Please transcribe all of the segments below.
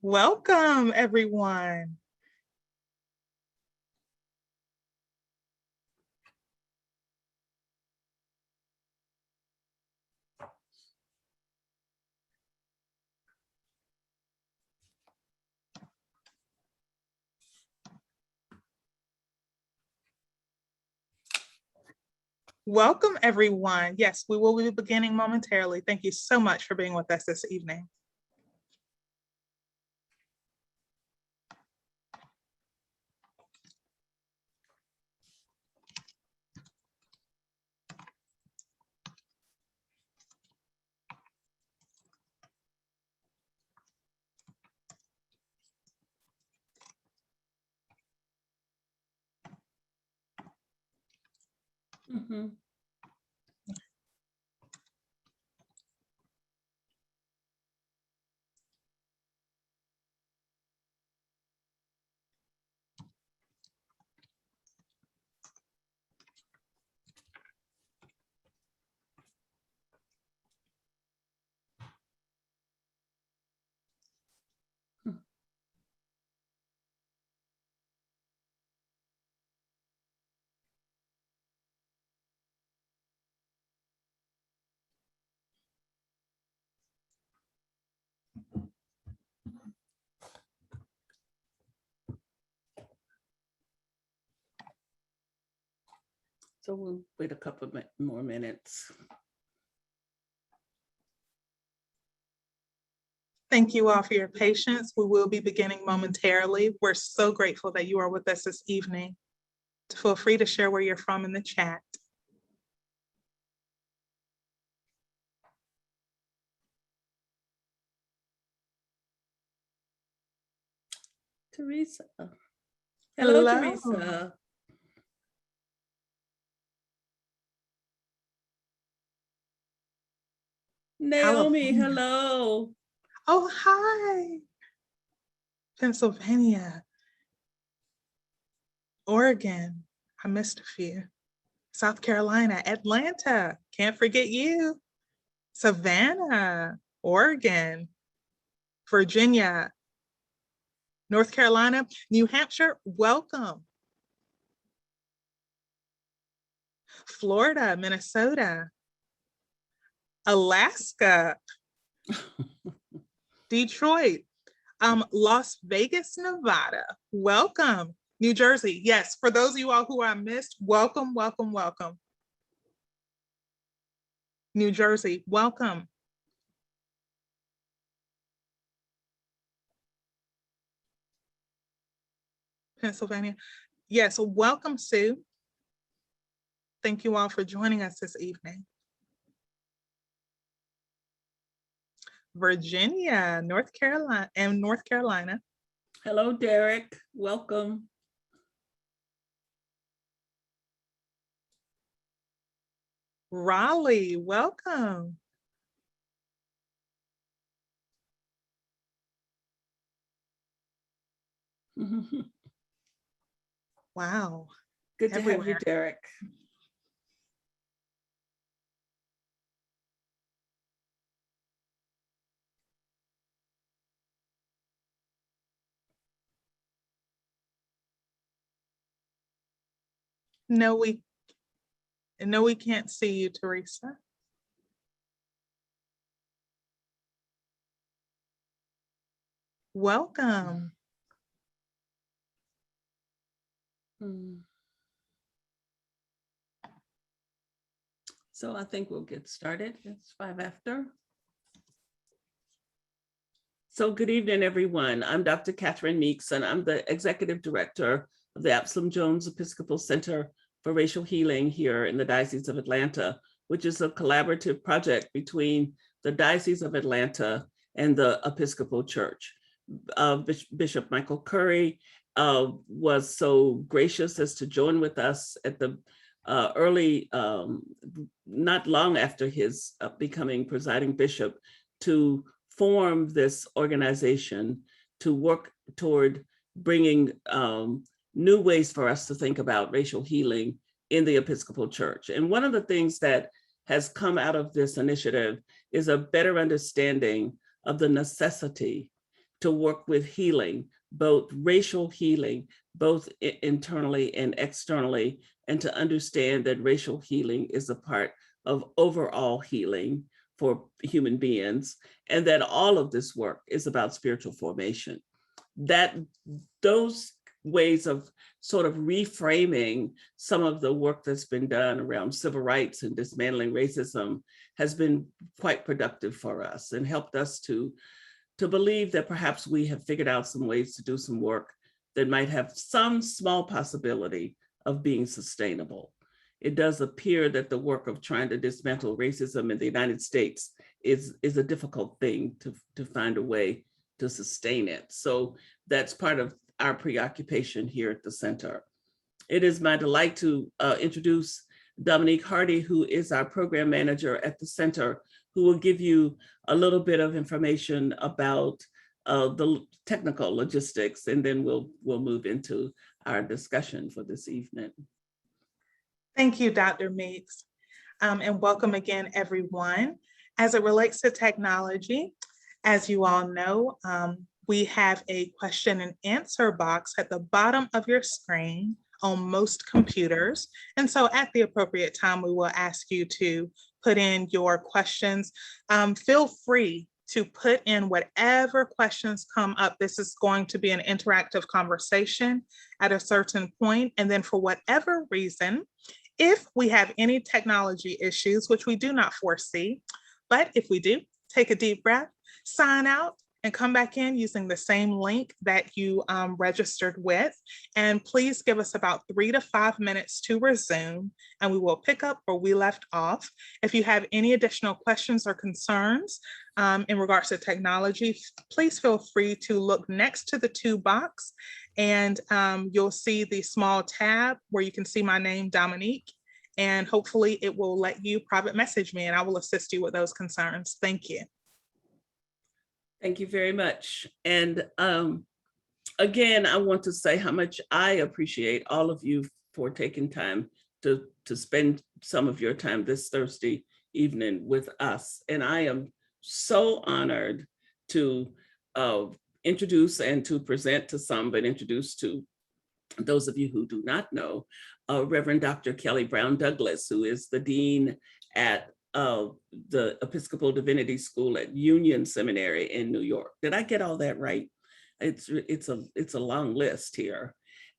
Welcome, everyone. Welcome, everyone. Yes, we will be beginning momentarily. Thank you so much for being with us this evening. Mm-hmm. So we'll wait a couple more minutes. Thank you all for your patience. We will be beginning momentarily. We're so grateful that you are with us this evening. Feel free to share where you're from in the chat. Teresa. Hello. Teresa. Naomi, California. hello. Oh, hi. Pennsylvania. Oregon. I missed a few. South Carolina, Atlanta. Can't forget you. Savannah, Oregon, Virginia, North Carolina, New Hampshire, welcome. Florida, Minnesota, Alaska, Detroit, Las Vegas, Nevada, welcome. New Jersey, yes, for those of you all who I missed, welcome, welcome, welcome. New Jersey, welcome. Pennsylvania, yes, welcome, Sue. Thank you all for joining us this evening. Virginia, North Carolina. Hello, Derek. Welcome. Raleigh, welcome. Wow. Good to Everywhere. have you, Derek. No, we can't see you, Teresa. Welcome. So I think we'll get started. It's 5 after. So good evening, everyone. I'm Dr. Catherine Meeks, and I'm the Executive Director of the Absalom Jones Episcopal Center for Racial Healing here in the Diocese of Atlanta, which is a collaborative project between the Diocese of Atlanta and the Episcopal Church. Bishop Michael Curry was so gracious as to join with us at the early, not long after his becoming presiding bishop, to form this organization to work toward bringing new ways for us to think about racial healing in the Episcopal Church. And one of the things that has come out of this initiative is a better understanding of the necessity to work with healing, both racial healing, both internally and externally, and to understand that racial healing is a part of overall healing for human beings, and that all of this work is about spiritual formation. That those ways of sort of reframing some of the work that's been done around civil rights and dismantling racism has been quite productive for us and helped us to believe that perhaps we have figured out some ways to do some work that might have some small possibility of being sustainable. It does appear that the work of trying to dismantle racism in the United States is a difficult thing to find a way to sustain it. So that's part of our preoccupation here at the center. It is my delight to introduce Dominique Hardy, who is our program manager at the center, who will give you a little bit of information about the technical logistics, and then we'll move into our discussion for this evening. Thank you, Dr. Meeks, and welcome again, everyone. As it relates to technology, as you all know, we have a question and answer box at the bottom of your screen on most computers. And so at the appropriate time, we will ask you to put in your questions. Feel free to put in whatever questions come up. This is going to be an interactive conversation at a certain point. And then for whatever reason, if we have any technology issues, which we do not foresee, but if we do, take a deep breath, sign out, and come back in using the same link that you registered with. And please give us about 3 to 5 minutes to resume, and we will pick up where we left off. If you have any additional questions or concerns in regards to technology, please feel free to look next to the to box, and you'll see the small tab where you can see my name, Dominique, and hopefully it will let you private message me and I will assist you with those concerns. Thank you. Thank you very much. And again, I want to say how much I appreciate all of you for taking time to spend some of your time this Thursday evening with us. And I am so honored to introduce and to present to some, but introduce to those of you who do not know, Reverend Dr. Kelly Brown Douglas, who is the Dean at the Episcopal Divinity School at Union Seminary in New York. Did I get all that right? It's a long list here.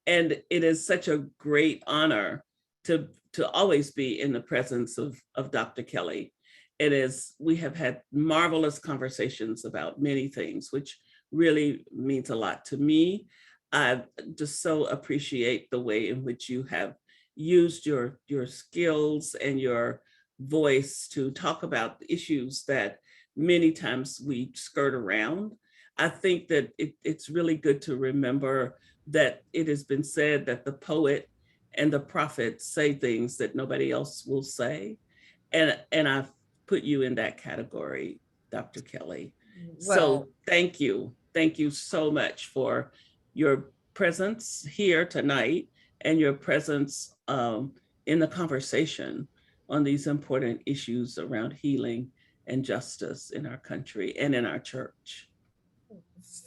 And it is such a great honor to always be in the presence of Dr. Kelly. We have had marvelous conversations about many things, which really means a lot to me. I just so appreciate the way in which you have used your skills and your voice to talk about issues that many times we skirt around. I think that it's really good to remember that it has been said that the poet and the prophet say things that nobody else will say. And I've put you in that category, Dr. Kelly. Well, so thank you. Thank you so much for your presence here tonight and your presence in the conversation on these important issues around healing and justice in our country and in our church.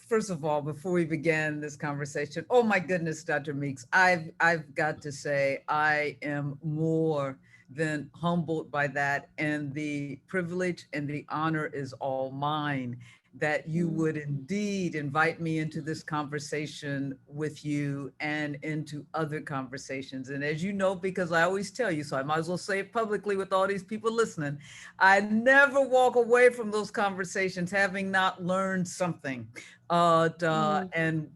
First of all, before we begin this conversation, oh my goodness, Dr. Meeks, I've got to say, I am more than humbled by that, and the privilege and the honor is all mine that you would indeed invite me into this conversation with you and into other conversations. And as you know, because I always tell you, so I might as well say it publicly with all these people listening, I never walk away from those conversations having not learned something. And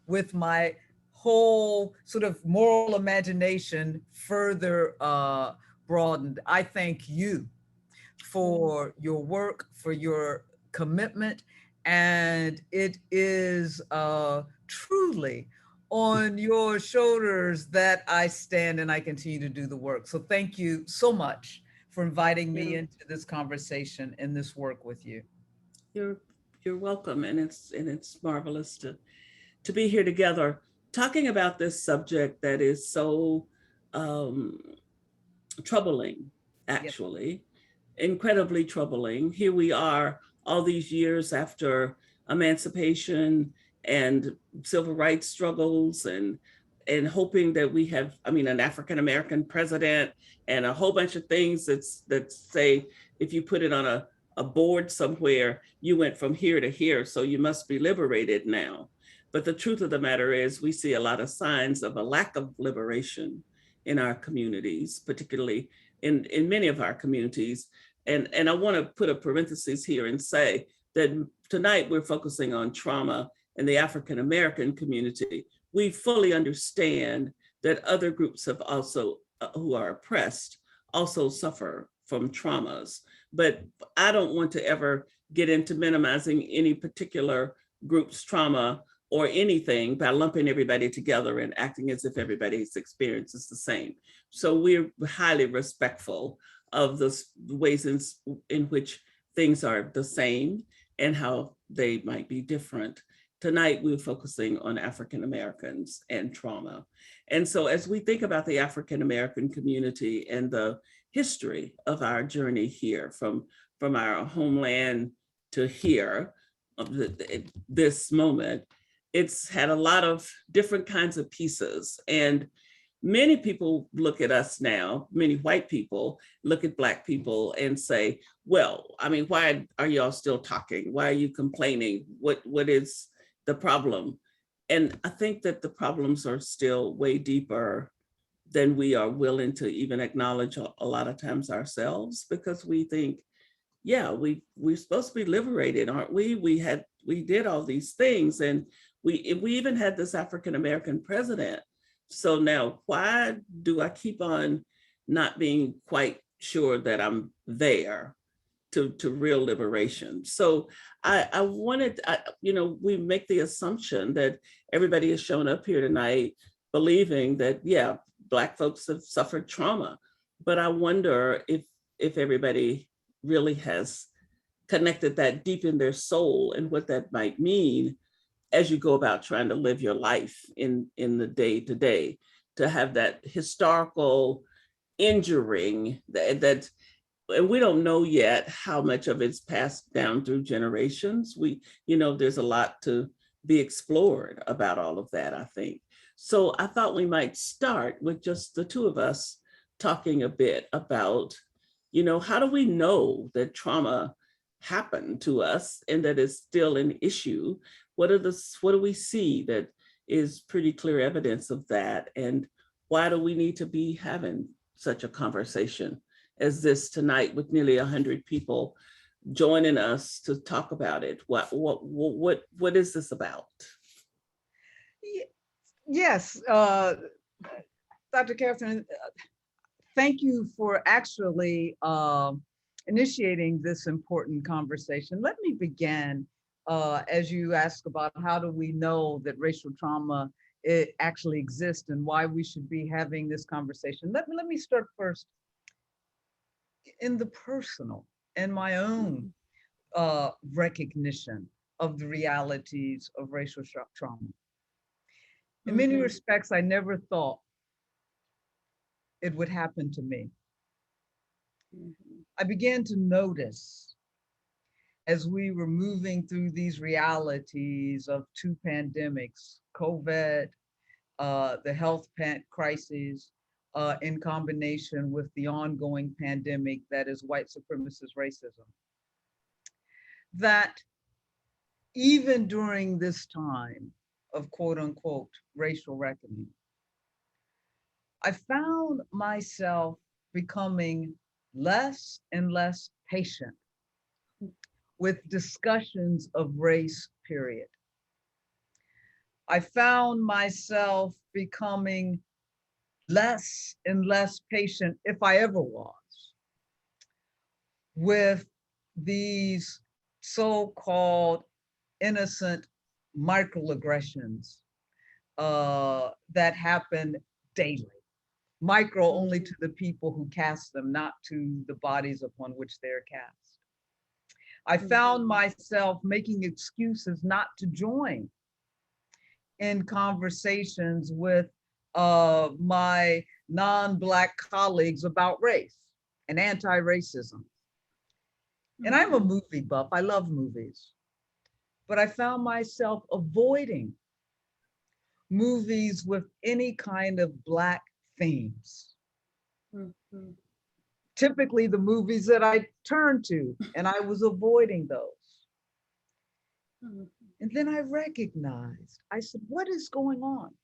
with my whole sort of moral imagination further broadened. I thank you for your work, for your commitment, and it is truly on your shoulders that I stand and I continue to do the work. So thank you so much for inviting me into this conversation and this work with you. You're welcome, and it's marvelous to be here together talking about this subject that is so troubling, actually. Yep. Incredibly troubling. Here we are all these years after emancipation and civil rights struggles, and hoping that we have, I mean, an African-American president and a whole bunch of things that say, if you put it on a board somewhere, you went from here to here, so you must be liberated now. But the truth of the matter is we see a lot of signs of a lack of liberation in our communities, particularly in many of our communities. And I want to put a parenthesis here and say that tonight we're focusing on trauma in the African American community. We fully understand that other groups have also, who are oppressed, also suffer from traumas. But I don't want to ever get into minimizing any particular group's trauma or anything by lumping everybody together and acting as if everybody's experience is the same. So we're highly respectful of the ways in which things are the same and how they might be different. Tonight, we're focusing on African Americans and trauma. And so as we think about the African American community and the history of our journey here from our homeland to here, this moment, it's had a lot of different kinds of pieces. And many people look at us now, many white people look at Black people and say, well, I mean, why are y'all still talking? Why are you complaining? What is the problem? And I think that the problems are still way deeper than we are willing to even acknowledge a lot of times ourselves, because we think, yeah, we're supposed to be liberated, aren't we? We did all these things, and we even had this African American president. So now, why do I keep on not being quite sure that I'm there to real liberation? So I wanted, we make the assumption that everybody has shown up here tonight believing that, yeah, Black folks have suffered trauma, but I wonder if everybody really has connected that deep in their soul and what that might mean as you go about trying to live your life in the day to day, to have that historical injuring that and we don't know yet how much of it's passed down through generations. There's a lot to be explored about all of that, I think. So I thought we might start with just the two of us talking a bit about, how do we know that trauma happened to us and that is still an issue? What do we see that is pretty clear evidence of that? And why do we need to be having such a conversation as this tonight with nearly 100 people joining us to talk about it? What is this about? Yes, Dr. Catherine, thank you for actually initiating this important conversation. Let me begin, as you ask about how do we know that racial trauma it actually exists and why we should be having this conversation. Let me start first in the personal and my own recognition of the realities of racial trauma. In many respects, I never thought it would happen to me. I began to notice as we were moving through these realities of two pandemics, COVID, the health crisis, in combination with the ongoing pandemic that is white supremacist racism, that even during this time of quote unquote racial reckoning, I found myself becoming less and less patient with discussions of race, period. I found myself becoming less and less patient, if I ever was, with these so-called innocent microaggressions that happen daily. Micro only to the people who cast them, not to the bodies upon which they're cast. I found myself making excuses not to join in conversations with my non-Black colleagues about race and anti-racism. And I'm a movie buff, I love movies. but I found myself avoiding movies with any kind of Black themes. Mhm. Typically the movies that I turned to, and I was avoiding those. Mhm. And then I recognized, I said, what is going on?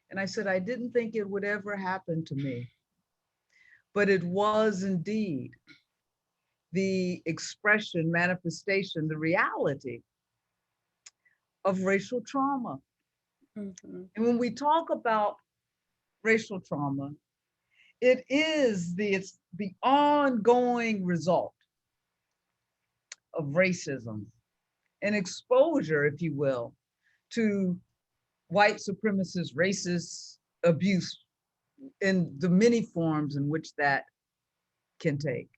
And I said, I didn't think it would ever happen to me, but it was indeed the expression, manifestation, the reality of racial trauma. Mhm. And when we talk about racial trauma, it's the ongoing result of racism and exposure, if you will, to white supremacist racist abuse in the many forms in which that can take.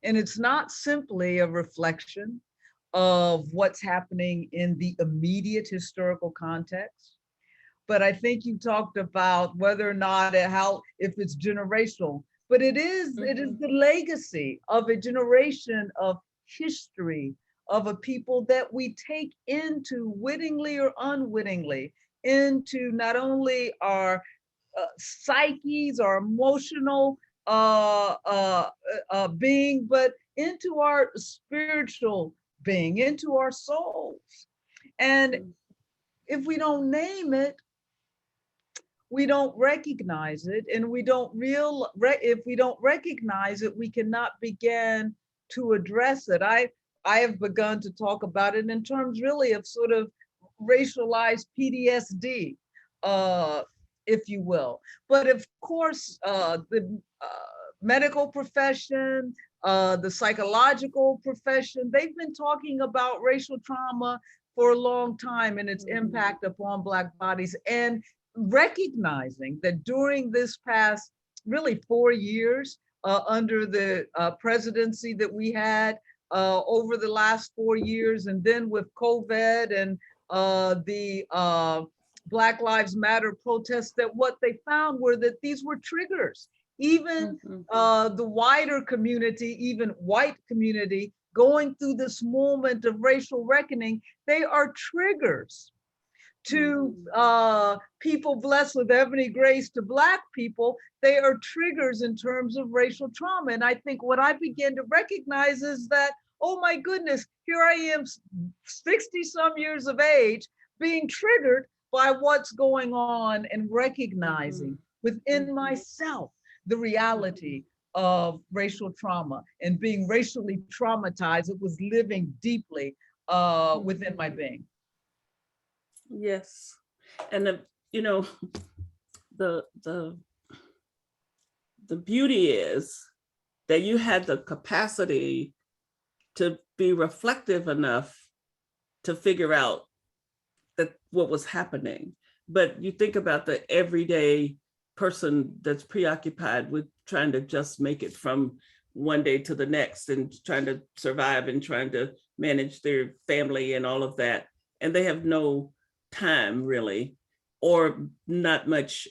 And it's not simply a reflection of what's happening in the immediate historical context, but I think you talked about whether or not how if it's generational, but it is Mhm. the legacy of a generation of history of a people that we take into wittingly or unwittingly into not only our psyches, our emotional being, but into our spiritual being, into our souls. And if we don't name it, we don't recognize it, and if we don't recognize it, we cannot begin to address it. I have begun to talk about it in terms really of sort of racialized PTSD, uh, if you will. But of course, the medical profession, the psychological profession, they've been talking about racial trauma for a long time and its impact upon Black bodies, and recognizing that during this past really 4 years under the presidency that we had over the last 4 years, and then with COVID and the Black Lives Matter protests, that what they found were that these were triggers. Even Mhm. the wider community, even white community, going through this moment of racial reckoning, they are triggers to people blessed with ebony grace, to Black people. They are triggers in terms of racial trauma. And I think what I began to recognize is that, oh my goodness, here I am, 60 some years of age, being triggered by what's going on, and recognizing within Mhm. myself the reality of racial trauma and being racially traumatized. It was living deeply within my being. Yes. And you know, the the the beauty is that you had the capacity to be reflective enough to figure out that what was happening. But you think about the everyday person that's preoccupied with trying to just make it from one day to the next and trying to survive and trying to manage their family and all of that. And they have no time really, or not much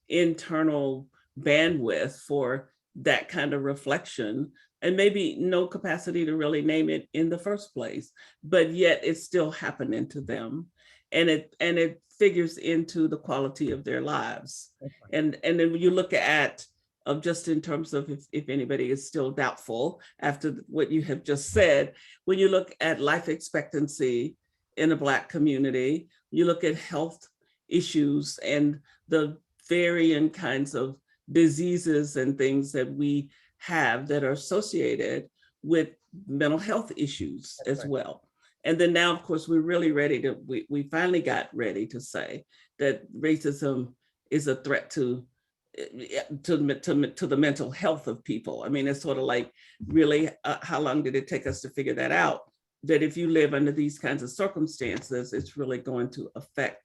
internal bandwidth for that kind of reflection, and maybe no capacity to really name it in the first place, but yet it's still happening to them, and it figures into the quality of their lives. And then when you look at of just in terms of if anybody is still doubtful after what you have just said, when you look at life expectancy in a Black community, you look at health issues and the varying kinds of diseases and things that we have that are associated with mental health issues as well. And then now, of course, we're really ready to, we finally got ready to say that racism is a threat to the mental health of people. I mean, it's sort of like, really, how long did it take us to figure that out? That if you live under these kinds of circumstances, it's really going to affect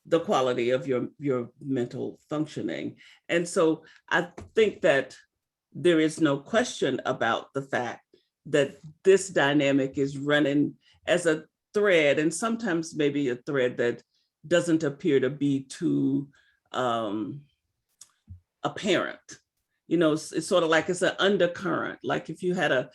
the quality of your mental functioning. And so I think that there is no question about the fact that this dynamic is running as a thread, and sometimes maybe a thread that doesn't appear to be too apparent. it's sort of like it's an undercurrent. Like if you had on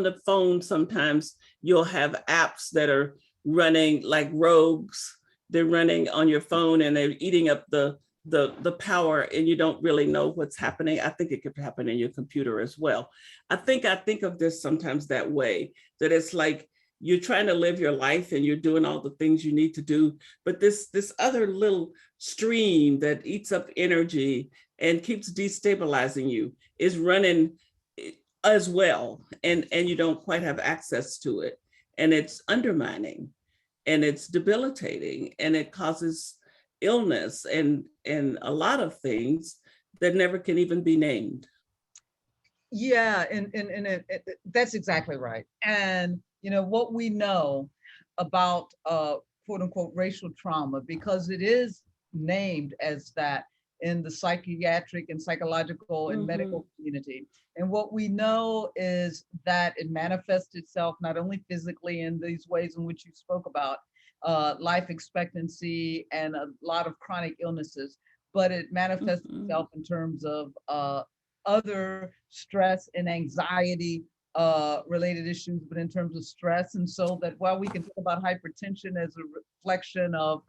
the phone, sometimes you'll have apps that are running like rogues. They're running on your phone and they're eating up the power, and you don't really know what's happening. I think it could happen in your computer as well. I think of this sometimes that way, that it's like you're trying to live your life and you're doing all the things you need to do, but this other little stream that eats up energy and keeps destabilizing you is running as well, and you don't quite have access to it, and it's undermining and it's debilitating and it causes illness and a lot of things that never can even be named. Yeah, and that's exactly right. And what we know about quote unquote racial trauma, because it is named as that in the psychiatric and psychological and medical community. And what we know is that it manifests itself not only physically in these ways in which you spoke about, life expectancy and a lot of chronic illnesses, but it manifests itself in terms of other stress and anxiety related issues, but in terms of stress. And so that while we can talk about hypertension as a reflection of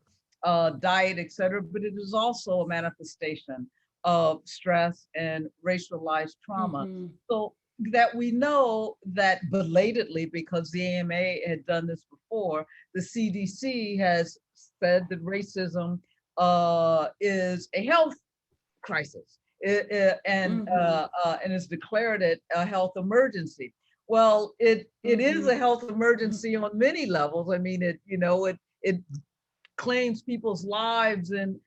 diet, et cetera, but it is also a manifestation of stress and racialized trauma. So that we know that belatedly, because the AMA had done this before, the CDC has said that racism is a health crisis. And it's declared it a health emergency. Well, it is a health emergency on many levels. I mean, it claims people's lives in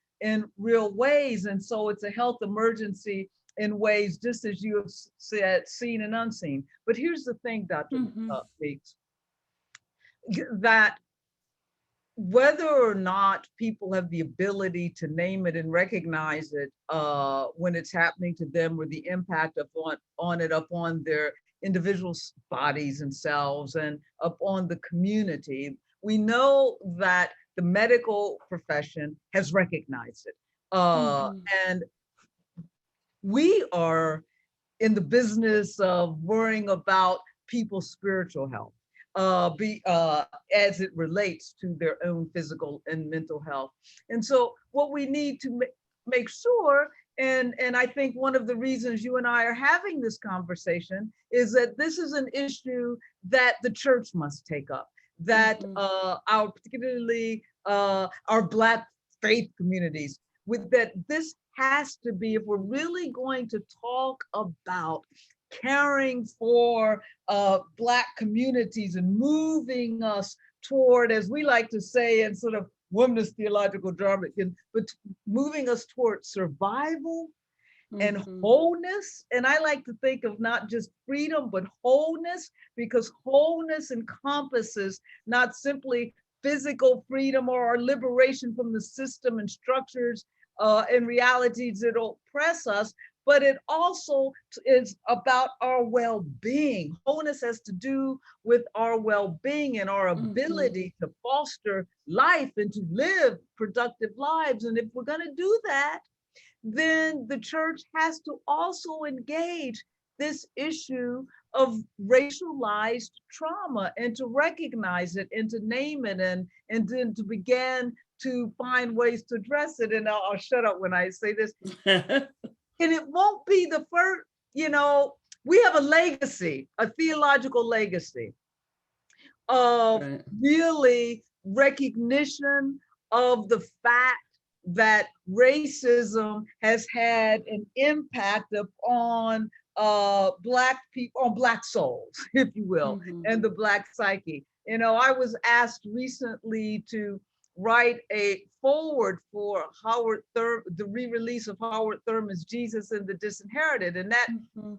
real ways, and so it's a health emergency in ways just as you have said, seen and unseen. But here's the thing, Dr. Meeks, that whether or not people have the ability to name it and recognize it when it's happening to them, or the impact on it upon their individual bodies and selves and upon the community, we know that the medical profession has recognized it. And we are in the business of worrying about people's spiritual health, as it relates to their own physical and mental health. And so what we need to make sure, and I think one of the reasons you and I are having this conversation, is that this is an issue that the church must take up, that particularly our Black faith communities, with that this has to be, if we're really going to talk about caring for Black communities and moving us toward, as we like to say in sort of women's theological jargon, but moving us toward survival and wholeness. And I like to think of not just freedom, but wholeness, because wholeness encompasses not simply physical freedom or our liberation from the system and structures and realities that oppress us, but it also is about our well-being. Wholeness has to do with our well-being and our ability to foster life and to live productive lives. And if we're going to do that, then the church has to also engage this issue of racialized trauma and to recognize it and to name it and then to begin to find ways to address it. And I'll shut up when I say this. And it won't be the first, we have a legacy, a theological legacy of really recognition of the fact that racism has had an impact upon Black people, on Black souls, if you will, and the Black psyche. I was asked recently to write a foreword for the re-release of Howard Thurman's Jesus and the Disinherited, and that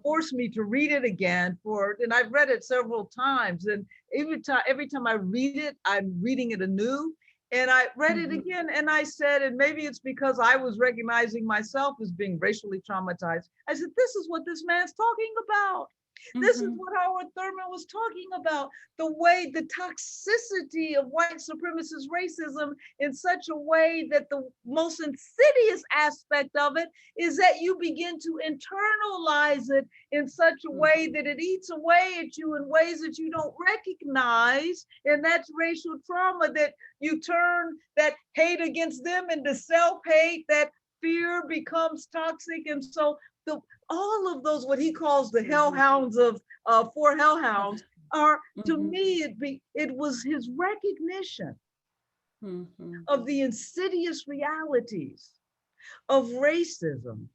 forced me to read it again and I've read it several times, and every time I read it, I'm reading it anew. And I read it again, and I said, and maybe it's because I was recognizing myself as being racially traumatized, I said, this is what this man's talking about. This is what Howard Thurman was talking about, the way the toxicity of white supremacist racism in such a way that the most insidious aspect of it is that you begin to internalize it in such a way that it eats away at you in ways that you don't recognize. And that's racial trauma, that you turn that hate against them into self-hate, that fear becomes toxic. And so all of those, what he calls the hellhounds of four hellhounds, are, to me, it was his recognition of the insidious realities of racism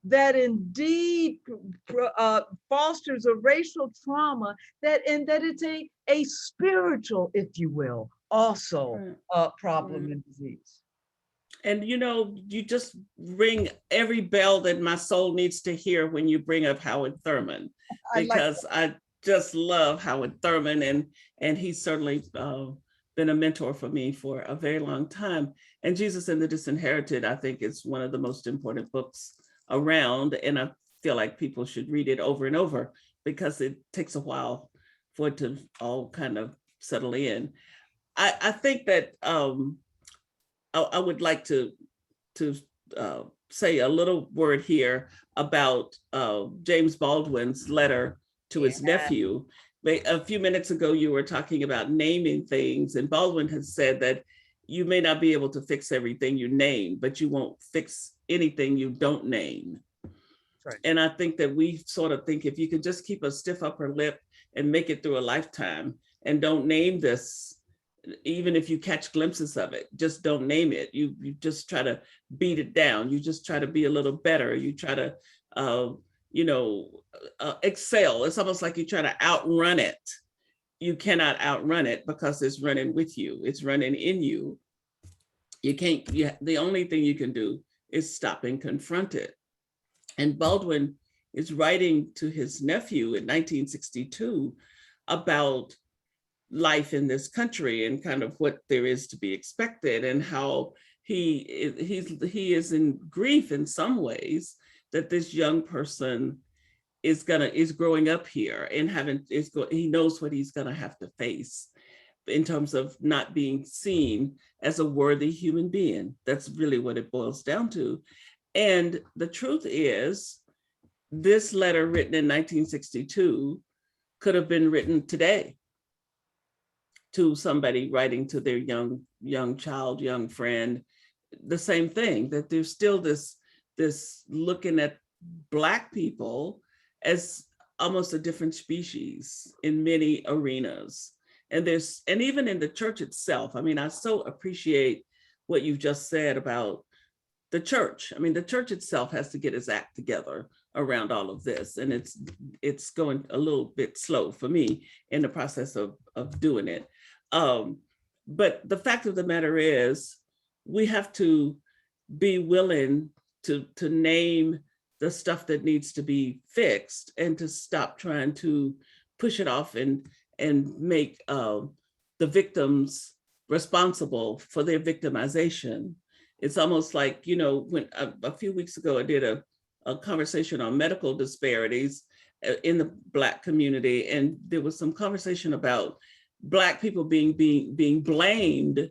that indeed fosters a racial trauma, and that it's a spiritual, if you will, also problem and disease. And you just ring every bell that my soul needs to hear when you bring up Howard Thurman, because I just love Howard Thurman, and he's certainly been a mentor for me for a very long time. And Jesus and the Disinherited, I think, is one of the most important books around, and I feel like people should read it over and over because it takes a while for it to all kind of settle in. I think that I would like to say a little word here about James Baldwin's letter to his nephew. A few minutes ago, you were talking about naming things, and Baldwin has said that you may not be able to fix everything you name, but you won't fix anything you don't name. Right. And I think that we sort of think if you can just keep a stiff upper lip and make it through a lifetime and don't name this, even if you catch glimpses of it, just don't name it. You just try to beat it down. You just try to be a little better. You try to, excel. It's almost like you try to outrun it. You cannot outrun it because it's running with you. It's running in you. You can't, the only thing you can do is stop and confront it. And Baldwin is writing to his nephew in 1962 about life in this country and kind of what there is to be expected, and how he is in grief in some ways that this young person is growing up here and he knows what he's gonna have to face in terms of not being seen as a worthy human being. That's really what it boils down to. And the truth is, this letter written in 1962 could have been written today to somebody writing to their young child, young friend. The same thing, that there's still this looking at Black people as almost a different species in many arenas. And even in the church itself, I mean, I so appreciate what you've just said about the church. I mean, the church itself has to get its act together around all of this. And it's going a little bit slow for me in the process of doing it. But the fact of the matter is, we have to be willing to name the stuff that needs to be fixed and to stop trying to push it off and make the victims responsible for their victimization. It's almost like, when a few weeks ago I did a conversation on medical disparities in the Black community, and there was some conversation about Black people being blamed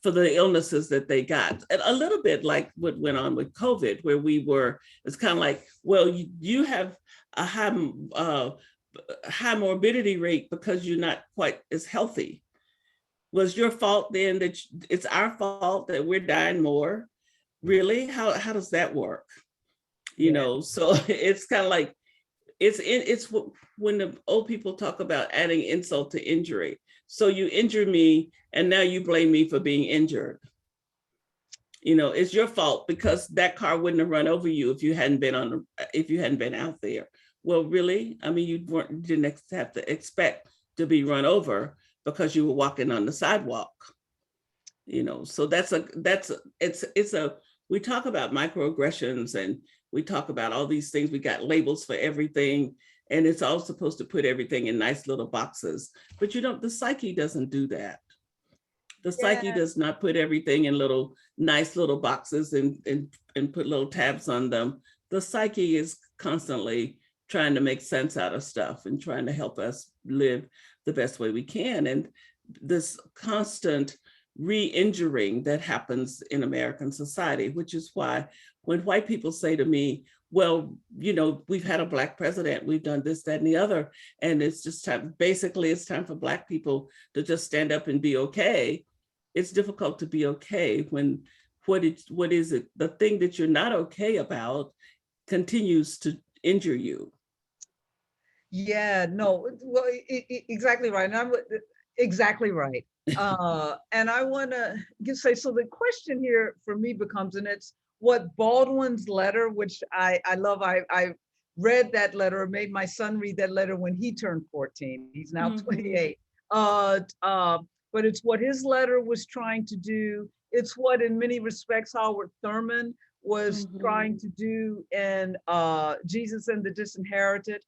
for the illnesses that they got. And a little bit like what went on with COVID, where it's kind of like, well, you have a high morbidity rate because you're not quite as healthy. Was your fault then that it's our fault that we're dying more? Really? How does that work? So it's kind of like, it's when the old people talk about adding insult to injury. So you injure me and now you blame me for being injured. It's your fault because that car wouldn't have run over you if you hadn't been out there. Well, really? I mean, you didn't have to expect to be run over because you were walking on the sidewalk. So we talk about microaggressions and we talk about all these things. We got labels for everything, and it's all supposed to put everything in nice little boxes. But the psyche doesn't do that. The psyche does not put everything in nice little boxes and put little tabs on them. The psyche is constantly trying to make sense out of stuff and trying to help us live the best way we can. And this constant re-injuring that happens in American society, which is why when white people say to me, well, you know, we've had a Black president, we've done this, that, and the other, and it's just time, basically it's time for Black people to just stand up and be okay. It's difficult to be okay when what is it, the thing that you're not okay about continues to injure you. Yeah, no, well, exactly right. And I'm exactly right. And I want to say, so the question here for me becomes, and it's what Baldwin's letter, which I love. I read that letter, made my son read that letter when he turned 14. He's now 28. But it's what his letter was trying to do. It's what, in many respects, Howard Thurman was trying to do in Jesus and the Disinherited.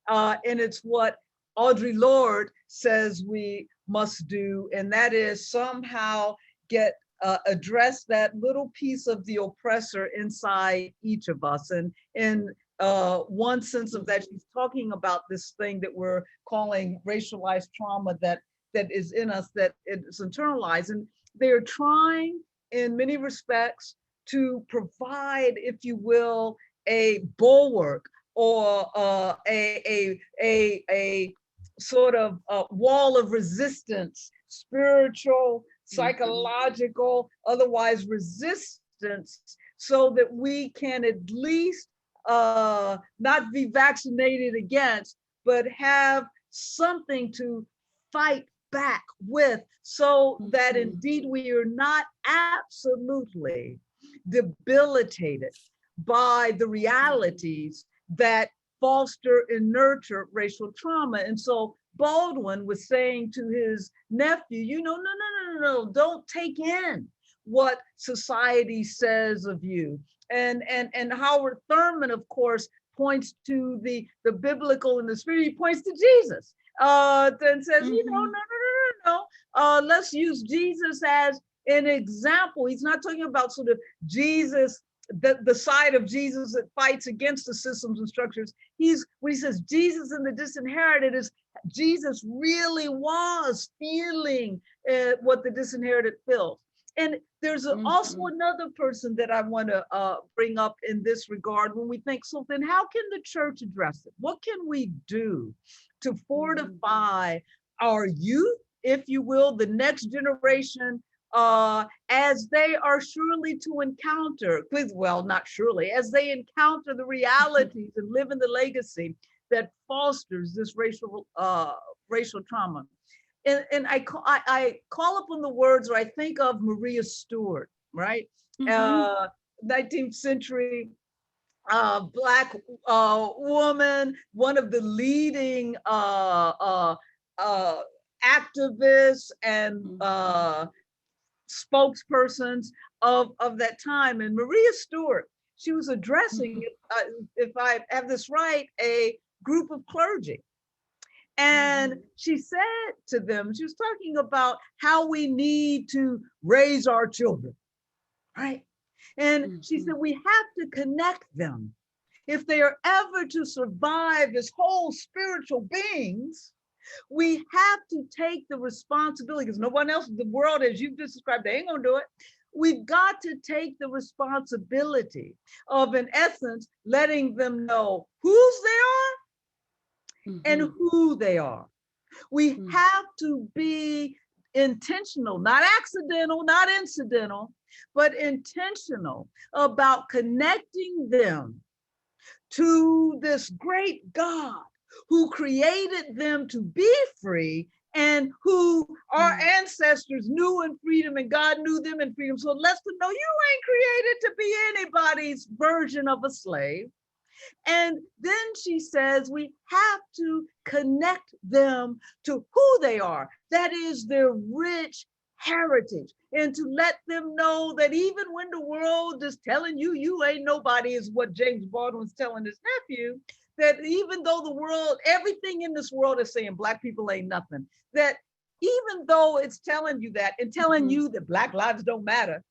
And it's what Audre Lorde says we must do, and that is somehow address that little piece of the oppressor inside each of us. And in one sense of that, she's talking about this thing that we're calling racialized trauma that is in us, that it's internalized. And they're trying, in many respects, to provide, if you will, a bulwark or a sort of wall of resistance, spiritual, psychological, otherwise resistance, so that we can at least not be vaccinated against, but have something to fight back with, so that indeed we are not absolutely debilitated by the realities that foster and nurture racial trauma. And so Baldwin was saying to his nephew, no, don't take in what society says of you. And Howard Thurman, of course, points to the biblical and the spirit. He points to Jesus and says, no. Let's use Jesus as an example. He's not talking about sort of Jesus, the side of Jesus that fights against the systems and structures. When he says Jesus and the Disinherited, is Jesus really was feeling what the disinherited felt. And there's also another person that I want to bring up in this regard when we think, so then how can the church address it? What can we do to fortify our youth, if you will, the next generation, as they are surely to encounter, well, not surely, as they encounter the realities and live in the legacy that fosters this racial trauma. And I call upon the words, or I think of Maria Stewart, right? 19th century Black woman, one of the leading activists and spokespersons of that time. And Maria Stewart, she was addressing, if I have this right, a group of clergy. And she said to them, she was talking about how we need to raise our children, right? And she said, we have to connect them. If they are ever to survive as whole spiritual beings, we have to take the responsibility, because no one else in the world, as you've just described, they ain't gonna do it. We've got to take the responsibility of, in essence, letting them know whose they are and who they are. We have to be intentional, not accidental, not incidental, but intentional about connecting them to this great God who created them to be free, and who our ancestors knew in freedom, and God knew them in freedom. So let them know you ain't created to be anybody's version of a slave. And then she says we have to connect them to who they are. That is their rich heritage. And to let them know that even when the world is telling you, you ain't nobody, is what James Baldwin's telling his nephew, that even though the world, everything in this world is saying Black people ain't nothing, that even though it's telling you that and telling you that Black lives don't matter,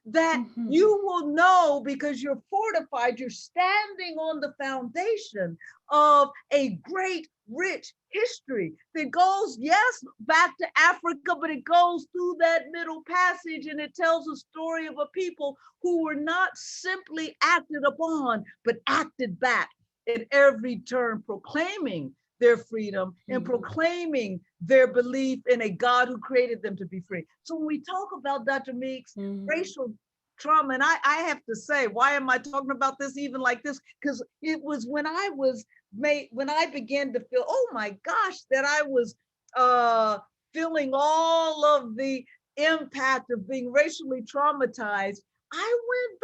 that Mhm. you will know because you're fortified, you're standing on the foundation of a great, rich history that goes, yes, back to Africa, but it goes through that middle passage and it tells a story of a people who were not simply acted upon, but acted back at every turn, proclaiming their freedom and proclaiming their belief in a God who created them to be free. So when we talk about Dr. Meeks, racial trauma, and I have to say, why am I talking about this even like this? Because it was when I began to feel, oh my gosh, that I was feeling all of the impact of being racially traumatized. I went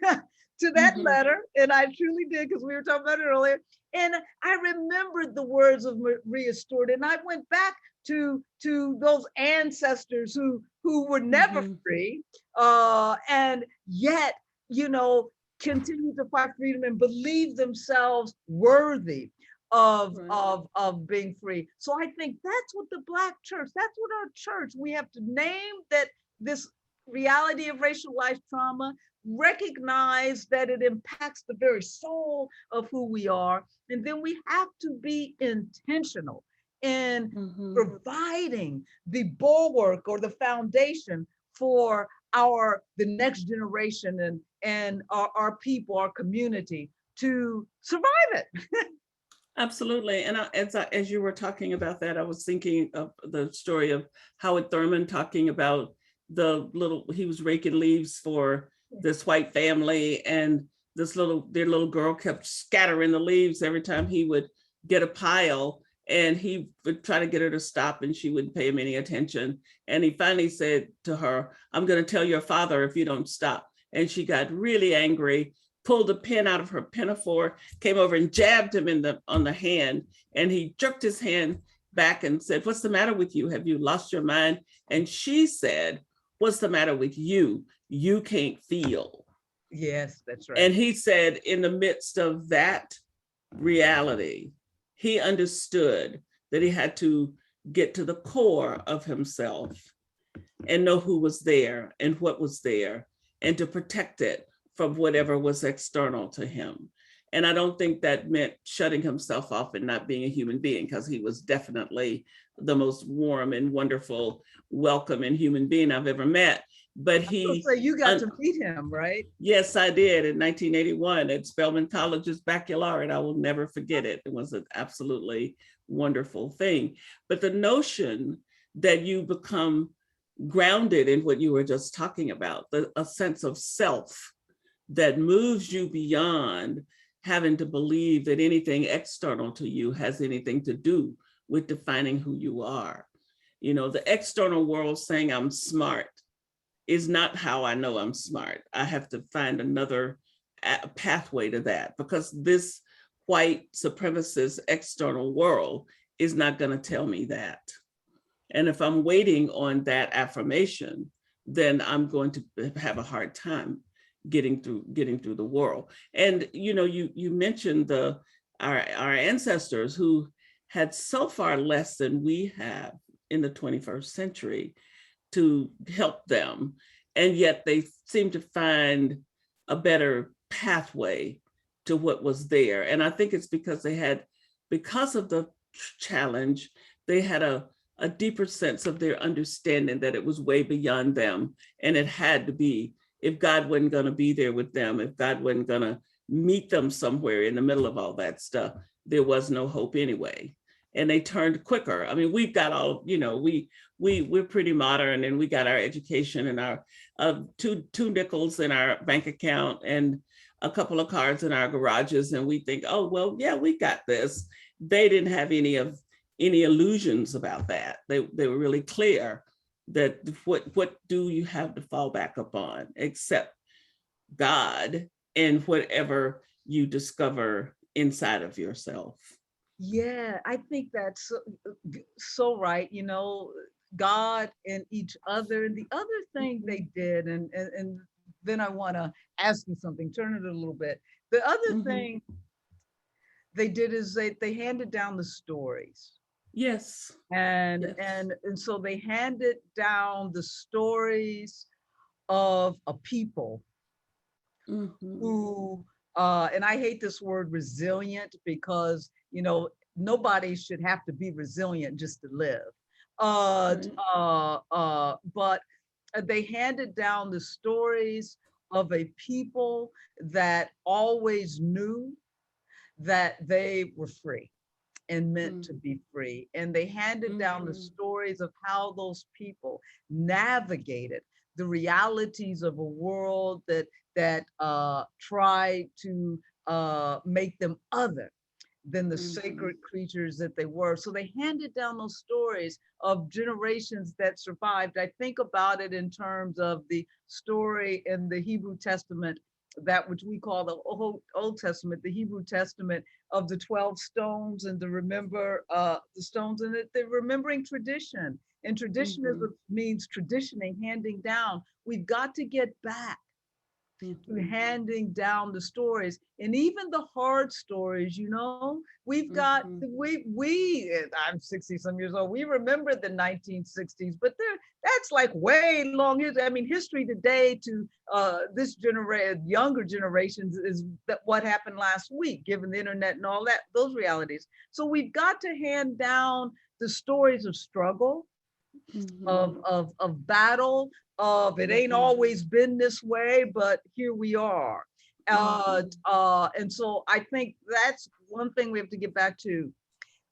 back to that letter, and I truly did, because we were talking about it earlier. And I remembered the words of Maria Stewart, and I went back to those ancestors who were never free, and yet, you know, continue to fight freedom and believe themselves worthy of being free. So I think that's what the Black church, that's what our church, we have to name that this reality of racialized trauma, recognize that it impacts the very soul of who we are, and then we have to be intentional in providing the bulwark or the foundation for the next generation and our people, our community, to survive it. Absolutely. And as you were talking about that, I was thinking of the story of Howard Thurman talking about he was raking leaves for this white family, and their little girl kept scattering the leaves every time he would get a pile, and he would try to get her to stop, and she wouldn't pay him any attention. And he finally said to her, "I'm going to tell your father if you don't stop." And she got really angry, pulled a pin out of her pinafore, came over and jabbed him on the hand, and he jerked his hand back and said, "What's the matter with you? Have you lost your mind?" And she said, "What's the matter with you? You can't feel." Yes, that's right. And he said, in the midst of that reality, he understood that he had to get to the core of himself and know who was there and what was there, and to protect it from whatever was external to him. And I don't think that meant shutting himself off and not being a human being, because he was definitely the most warm and wonderful, welcoming human being I've ever met. But so you got to meet him, right? Yes, I did in 1981 at Spelman College's baccalaureate. I will never forget it. It was an absolutely wonderful thing. But the notion that you become grounded in what you were just talking about, a sense of self that moves you beyond having to believe that anything external to you has anything to do with defining who you are. You know, the external world saying I'm smart is not how I know I'm smart. I have to find another pathway to that, because this white supremacist external world is not going to tell me that. And if I'm waiting on that affirmation, then I'm going to have a hard time getting through the world. And you know, you mentioned our ancestors who had so far less than we have in the 21st century to help them, and yet they seem to find a better pathway to what was there. And I think it's because because of the challenge, they had a deeper sense of their understanding that it was way beyond them, and it had to be. If God wasn't going to be there with them, if God wasn't going to meet them somewhere in the middle of all that stuff, there was no hope anyway. And they turned quicker. I mean, we've got all, you know, we're pretty modern, and we got our education and our two nickels in our bank account and a couple of cars in our garages, and we think, oh well, yeah, we got this. They didn't have any illusions about that. They were really clear that what do you have to fall back upon except God and whatever you discover inside of yourself. Yeah, I think that's so right. You know, God and each other. And the other thing they did, and then I want to ask you something, turn it a little bit. The other thing they did is they handed down the stories. Yes. And so they handed down the stories of a people Mhm. who, and I hate this word resilient because, nobody should have to be resilient just to live. Right. But they handed down the stories of a people that always knew that they were free and meant to be free. And they handed down the Mhm. stories of how those people navigated the realities of a world that tried to make them other than the Mhm. sacred creatures that they were. So they handed down those stories of generations that survived. I think about it in terms of the story in the Hebrew Testament, that which we call the Old Testament, the Hebrew Testament, of the 12 stones, and to remember the stones, and they're remembering tradition. And Mhm. traditionism means traditioning, handing down. We've got to get back to Mhm. handing down the stories, and even the hard stories. We've got Mhm. I'm 60 some years old. We remember the 1960s, but that's like way long. I mean, history today to this generation, younger generations, is that what happened last week, given the internet and all that, those realities. So we've got to hand down the stories of struggle, Mhm. of battle, of it ain't Mhm. always been this way, but here we are. Mhm. And so I think that's one thing we have to get back to.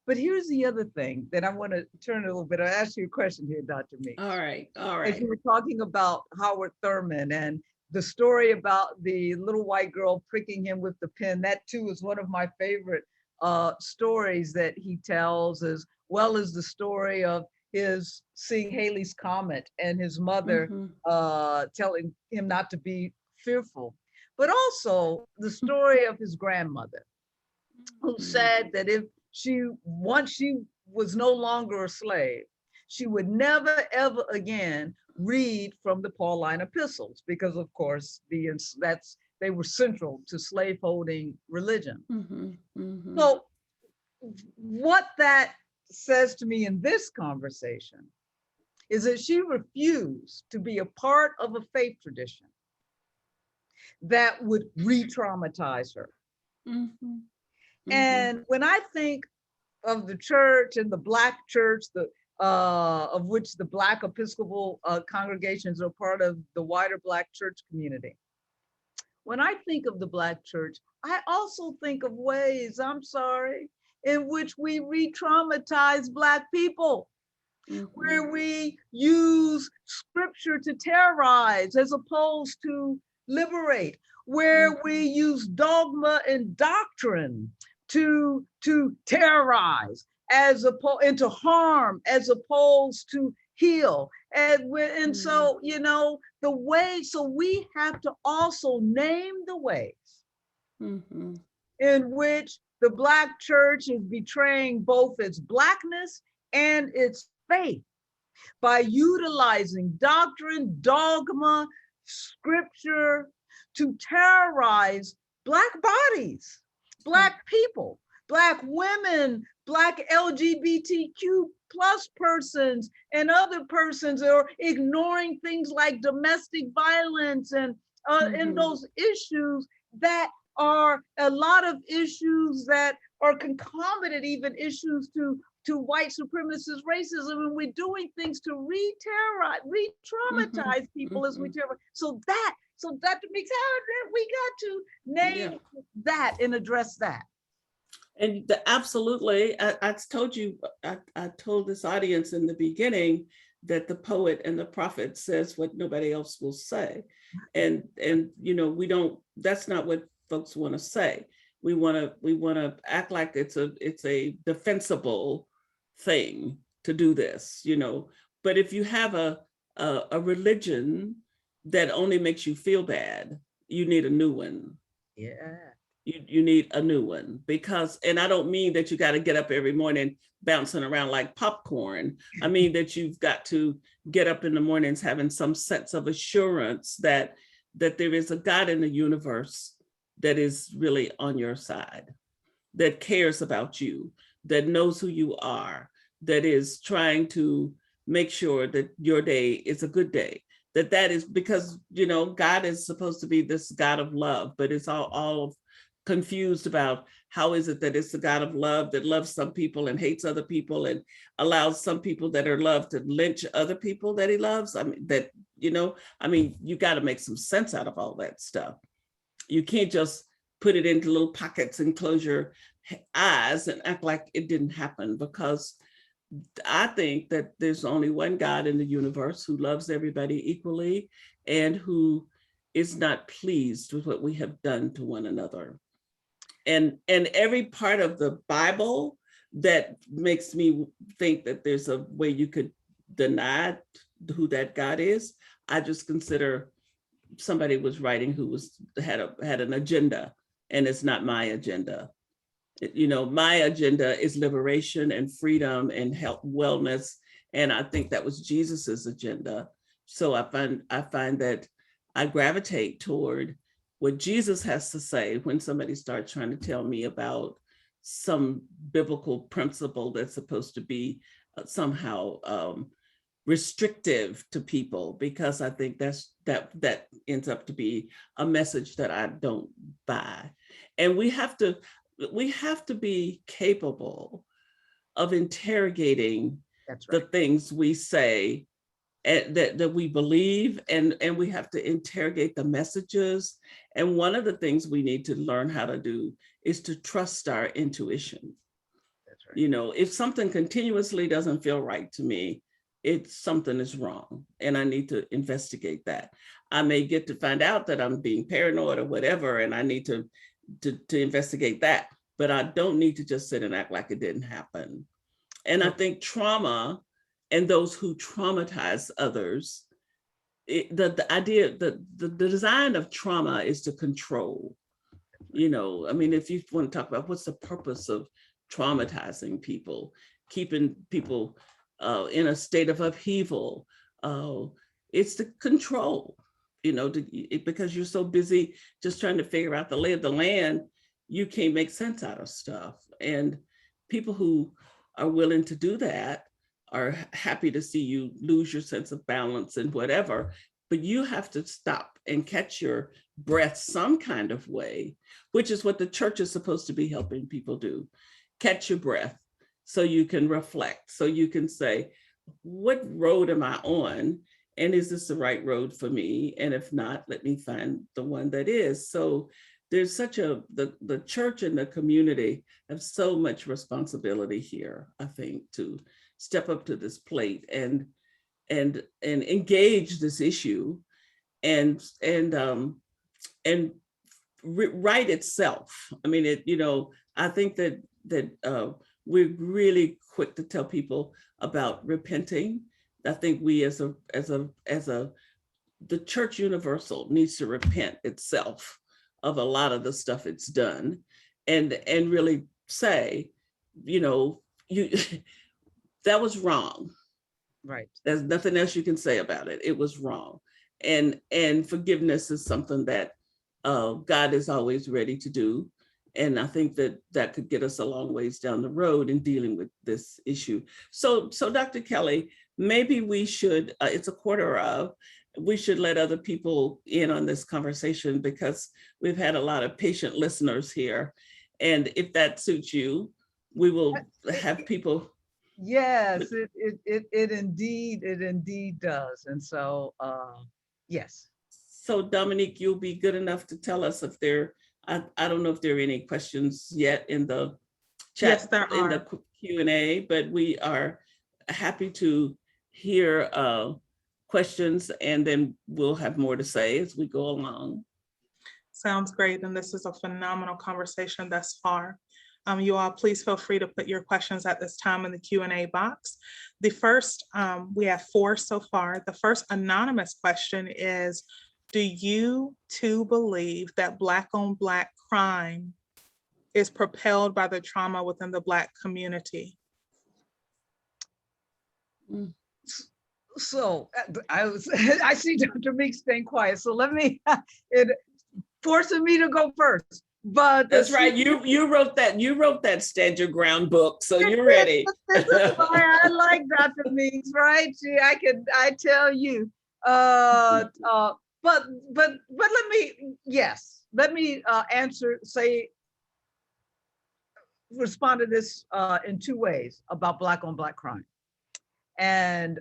But here's the other thing that I want to turn a little bit. I'll ask you a question here, Dr. All Meeks. right. All As you right. were talking about Howard Thurman and the story about the little white girl pricking him with the pen, that too is one of my favorite stories that he tells, as well as the story of his seeing Halley's Comet and his mother Mhm. telling him not to be fearful. But also the story of his grandmother, who Mhm. said that if once she was no longer a slave, she would never ever again read from the Pauline epistles, because of course they were central to slaveholding religion. Mhm. Mhm. So what that says to me in this conversation is that she refused to be a part of a faith tradition that would re-traumatize her. Mhm. Mhm. And when I think of the church and the Black church, of which the Black Episcopal congregations are part of the wider Black church community. When I think of the Black church, I also think of ways, I'm sorry, in which we re-traumatize Black people, Mhm. where we use scripture to terrorize as opposed to liberate, where we Mhm. use dogma and doctrine to terrorize as opposed and to harm as opposed to heal. And Mhm. so, the way, so we have to also name the ways Mhm. in which the Black church is betraying both its Blackness and its faith by utilizing doctrine, dogma, scripture to terrorize Black bodies, Black people, Black women, Black LGBTQ plus persons, and other persons, are ignoring things like domestic violence and in Mhm. those issues that are a lot of issues that are concomitant, even issues to white supremacist racism, and we're doing things to re-terrorize, Mhm. re-traumatize people as we Mhm. terrorize. So Dr. Meeks, we got to Yeah. name that and address that. And absolutely, I told you, I told this audience in the beginning that the poet and the prophet says what nobody else will say. And we don't, that's not what folks want to say. We want to act like it's a defensible thing to do this. But if you have a religion that only makes you feel bad, you need a new one. Yeah. You need a new one, because, and I don't mean that you got to get up every morning bouncing around like popcorn. I mean that you've got to get up in the mornings having some sense of assurance that there is a God in the universe that is really on your side, that cares about you, that knows who you are, that is trying to make sure that your day is a good day, that is because, God is supposed to be this God of love, but it's all confused about how is it that it's the God of love that loves some people and hates other people and allows some people that are loved to lynch other people that he loves. I mean, you got to make some sense out of all that stuff. You can't just put it into little pockets and close your eyes and act like it didn't happen, because I think that there's only one God in the universe who loves everybody equally and who is not pleased with what we have done to one another. And every part of the Bible that makes me think that there's a way you could deny who that God is, I just consider somebody was writing who had an agenda, and it's not my agenda. My agenda is liberation and freedom and health, wellness, and I think that was Jesus's agenda. So I find that I gravitate toward what Jesus has to say when somebody starts trying to tell me about some biblical principle that's supposed to be somehow restrictive to people, because I think that ends up to be a message that I don't buy. And we have to be capable of interrogating the things we say that we believe, and we have to interrogate the messages. And one of the things we need to learn how to do is to trust our intuition. That's right. If something continuously doesn't feel right to me, something is wrong, and I need to investigate that. I may get to find out that I'm being paranoid or whatever, and I need to investigate that, but I don't need to just sit and act like it didn't happen. And I think trauma and those who traumatize others, the idea, the design of trauma is to control. I mean, if you want to talk about what's the purpose of traumatizing people, keeping people in a state of upheaval, it's to control, because you're so busy just trying to figure out the lay of the land, you can't make sense out of stuff. And people who are willing to do that are happy to see you lose your sense of balance and whatever, but you have to stop and catch your breath some kind of way, which is what the church is supposed to be helping people do. Catch your breath so you can reflect, so you can say, what road am I on? And is this the right road for me? And if not, let me find the one that is. So there's the church and the community have so much responsibility here, I think, to step up to this plate and engage this issue and right itself. I mean, I think that we're really quick to tell people about repenting. I think we as the church universal needs to repent itself of a lot of the stuff it's done, and really say, that was wrong. Right. There's nothing else you can say about it. It was wrong. And forgiveness is something that God is always ready to do. And I think that could get us a long ways down the road in dealing with this issue. So Dr. Kelly, maybe we should, it's a quarter of, we should let other people in on this conversation, because we've had a lot of patient listeners here. And if that suits you, we will have people. Yes, it indeed does. And so, yes. So Dominique, you'll be good enough to tell us if I don't know if there are any questions yet in the chat. Yes, there are. In the Q&A, but we are happy to hear questions, and then we'll have more to say as we go along. Sounds great. And this is a phenomenal conversation thus far. You all please feel free to put your questions at this time in the Q&A box. The first, we have 4 so far. The first anonymous question is, do you too believe that Black on Black crime is propelled by the trauma within the Black community? So I see Dr. Meeks staying quiet. So let me, forcing me to go first. But that's right. You wrote that Stand Your Ground book, so you're ready. This is why I like Dr. Meeks, right? I tell you, Uh, uh, but let me respond to this in two ways about Black on Black crime. And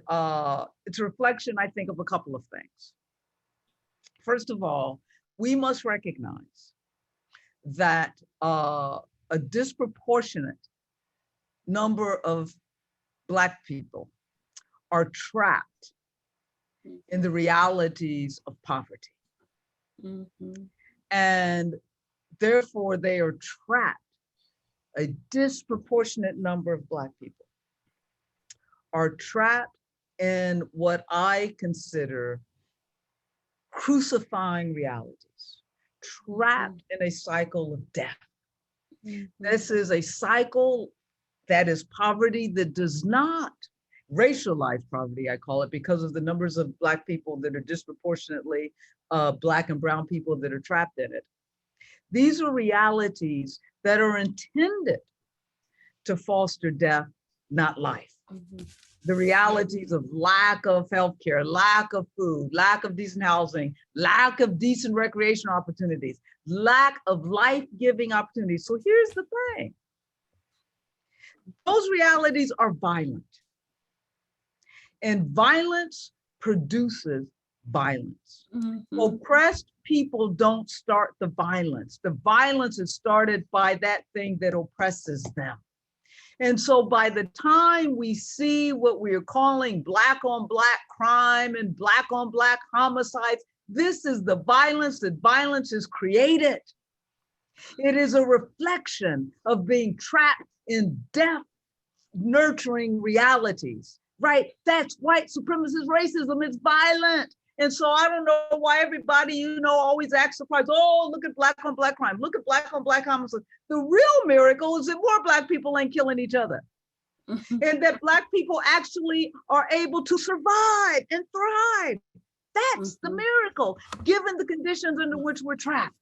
it's a reflection, I think, of a couple of things. First of all, we must recognize that a disproportionate number of Black people are trapped in the realities of poverty. Mm-hmm. And therefore, they are trapped. A disproportionate number of Black people are trapped in what I consider crucifying realities, trapped in a cycle of death. Mm-hmm. This is a cycle that is poverty that does not, racialized poverty, I call it, because of the numbers of Black people that are disproportionately Black and brown people that are trapped in it. These are realities that are intended to foster death, not life. Mm-hmm. The realities of lack of healthcare, lack of food, lack of decent housing, lack of decent recreation opportunities, lack of life-giving opportunities. So here's the thing. Those realities are violent. And violence produces violence. Mm-hmm. Oppressed people don't start the violence. The violence is started by that thing that oppresses them. And so by the time we see what we're calling Black on Black crime and Black on Black homicides, this is the violence that violence is created. It is a reflection of being trapped in death nurturing realities, right? That's white supremacist racism. It's violent. And so I don't know why everybody, always acts surprised. Oh, look at Black on Black crime. Look at Black on Black homicide. The real miracle is that more Black people ain't killing each other. And that Black people actually are able to survive and thrive. That's the miracle, given the conditions under which we're trapped.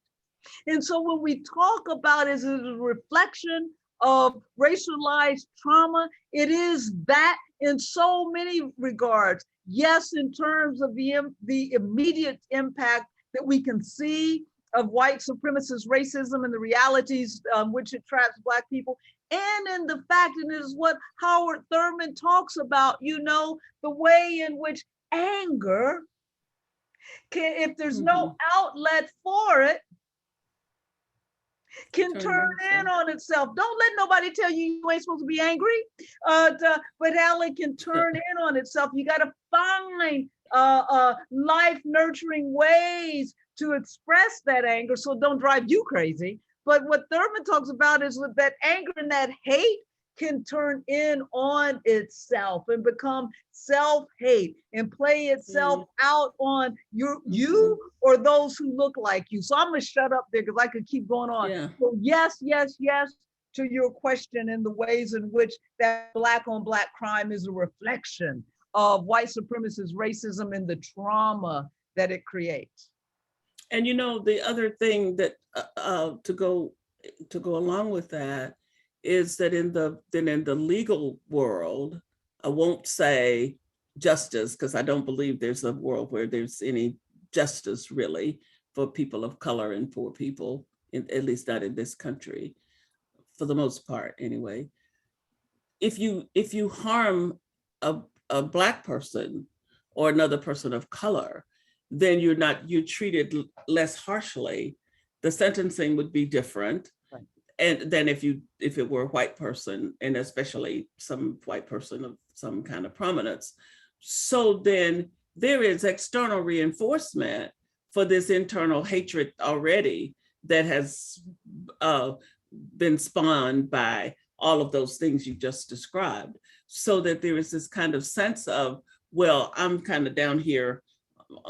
And so when we talk about it as a reflection of racialized trauma, it is that in so many regards. Yes, in terms of the immediate impact that we can see of white supremacist racism and the realities which it traps Black people, and in the fact, and it is what Howard Thurman talks about, the way in which anger can, if there's no outlet for it, can turn in on itself. Don't let nobody tell you you ain't supposed to be angry, but how it can turn in on itself. You got to find life nurturing ways to express that anger so it don't drive you crazy. But what Thurman talks about is that anger and that hate can turn in on itself and become self-hate and play itself out on you or those who look like you. So I'm gonna shut up there because I could keep going on. Yeah. So yes to your question in the ways in which that Black on Black crime is a reflection of white supremacist racism and the trauma that it creates. And the other thing that to go along with that is that in the legal world, I won't say justice, because I don't believe there's a world where there's any justice really for people of color and poor people, at least not in this country, for the most part anyway. If you harm a Black person or another person of color, then you're treated less harshly. The sentencing would be different. And then if it were a white person, and especially some white person of some kind of prominence. So then there is external reinforcement for this internal hatred already that has been spawned by all of those things you just described. So that there is this kind of sense of, well, I'm kind of down here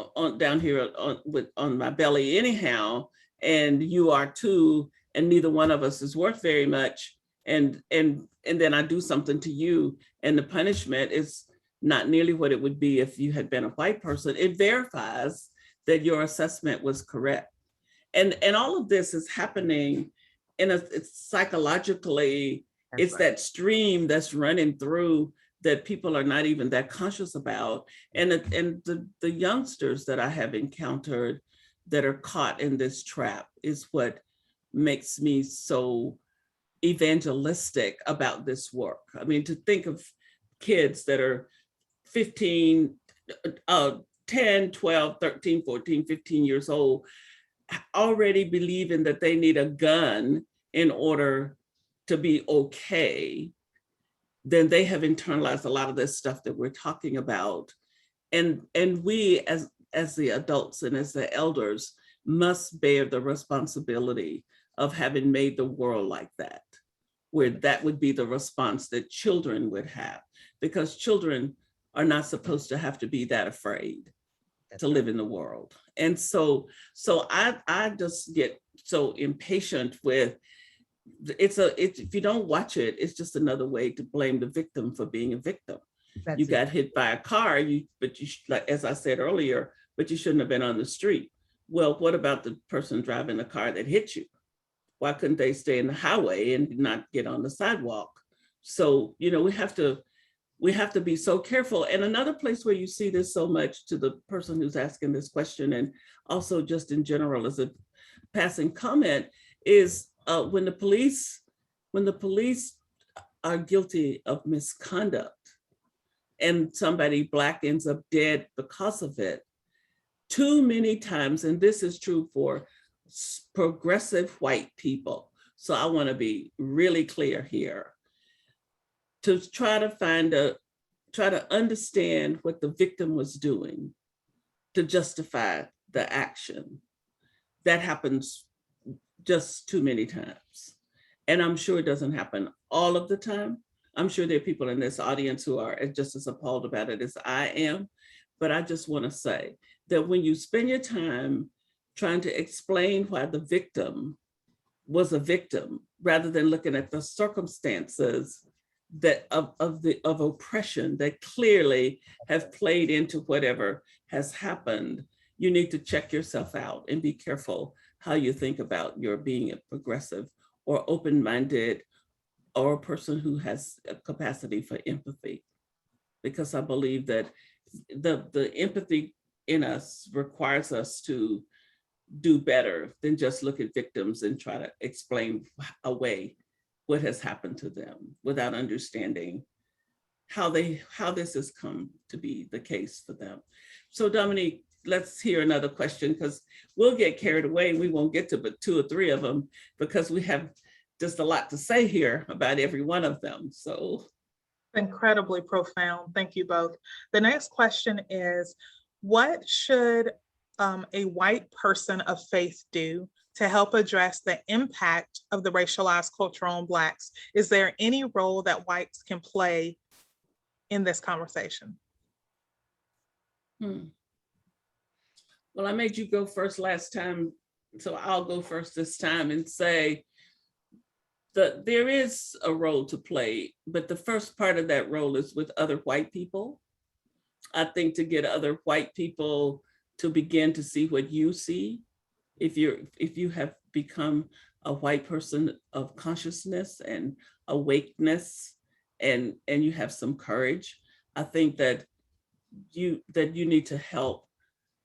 on my belly anyhow, and you are too. And neither one of us is worth very much. And then I do something to you, and the punishment is not nearly what it would be if you had been a white person. It verifies that your assessment was correct. And all of this is happening it's psychologically, it's that stream that's running through that people are not even that conscious about. And the youngsters that I have encountered that are caught in this trap is what makes me so evangelistic about this work. I mean, to think of kids that are 15, 10, 12, 13, 14, 15 years old, already believing that they need a gun in order to be okay, then they have internalized a lot of this stuff that we're talking about. And we as the adults and as the elders must bear the responsibility of having made the world like that, where that would be the response that children would have, because children are not supposed to have to be that afraid to live in the world. And so I just get so impatient with if you don't watch it, it's just another way to blame the victim for being a victim. That's You it. got hit by a car, but you like, as I said earlier, but you shouldn't have been on the street. Well, what about the person driving the car that hit you? Why couldn't they stay in the highway and not get on the sidewalk? So, we have to be so careful. And another place where you see this so much, to the person who's asking this question, and also just in general as a passing comment, is when the police are guilty of misconduct and somebody Black ends up dead because of it, too many times, and this is true for progressive white people, so I want to be really clear here, to try to understand what the victim was doing to justify the action. That happens just too many times. And I'm sure it doesn't happen all of the time. I'm sure there are people in this audience who are just as appalled about it as I am. But I just want to say that when you spend your time trying to explain why the victim was a victim, rather than looking at the circumstances of oppression that clearly have played into whatever has happened, you need to check yourself out and be careful how you think about your being a progressive or open-minded or a person who has a capacity for empathy. Because I believe that the empathy in us requires us to do better than just look at victims and try to explain away what has happened to them without understanding how this has come to be the case for them. So Dominique, let's hear another question, because we'll get carried away and we won't get to but 2 or 3 of them, because we have just a lot to say here about every one of them. So Incredibly profound. Thank you both. The next question is, what should a white person of faith do to help address the impact of the racialized culture on Blacks? Is there any role that whites can play in this conversation? Well, I made you go first last time, so I'll go first this time and say that there is a role to play, but the first part of that role is with other white people. I think to get other white people to begin to see what you see, if you have become a white person of consciousness and awakeness, and you have some courage, I think that you need to help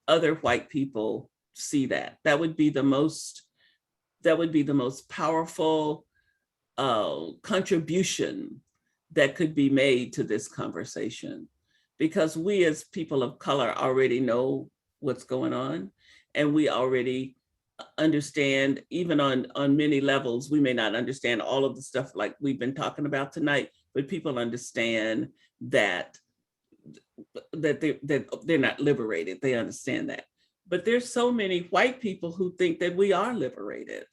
other white people see that. That would be the most powerful contribution that could be made to this conversation, because we as people of color already know what's going on, and we already understand, even on many levels. We may not understand all of the stuff like we've been talking about tonight, but people understand that they're not liberated. They understand that. But there's so many white people who think that we are liberated,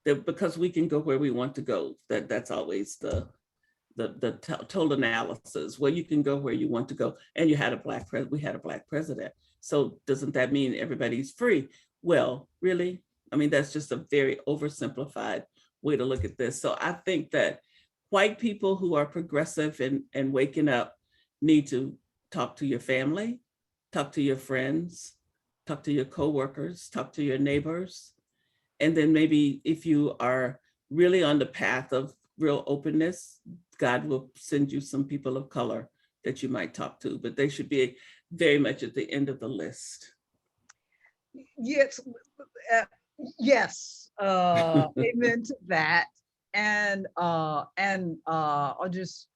that because we can go where we want to go. That's always the total analysis. Well, you can go where you want to go, and we had a Black president. So doesn't that mean everybody's free? Well, really? I mean, that's just a very oversimplified way to look at this. So I think that white people who are progressive and waking up need to talk to your family, talk to your friends, talk to your coworkers, talk to your neighbors. And then maybe if you are really on the path of real openness, God will send you some people of color that you might talk to, but they should be very much at the end of the list. Yes, yes, amen to that. And I'll just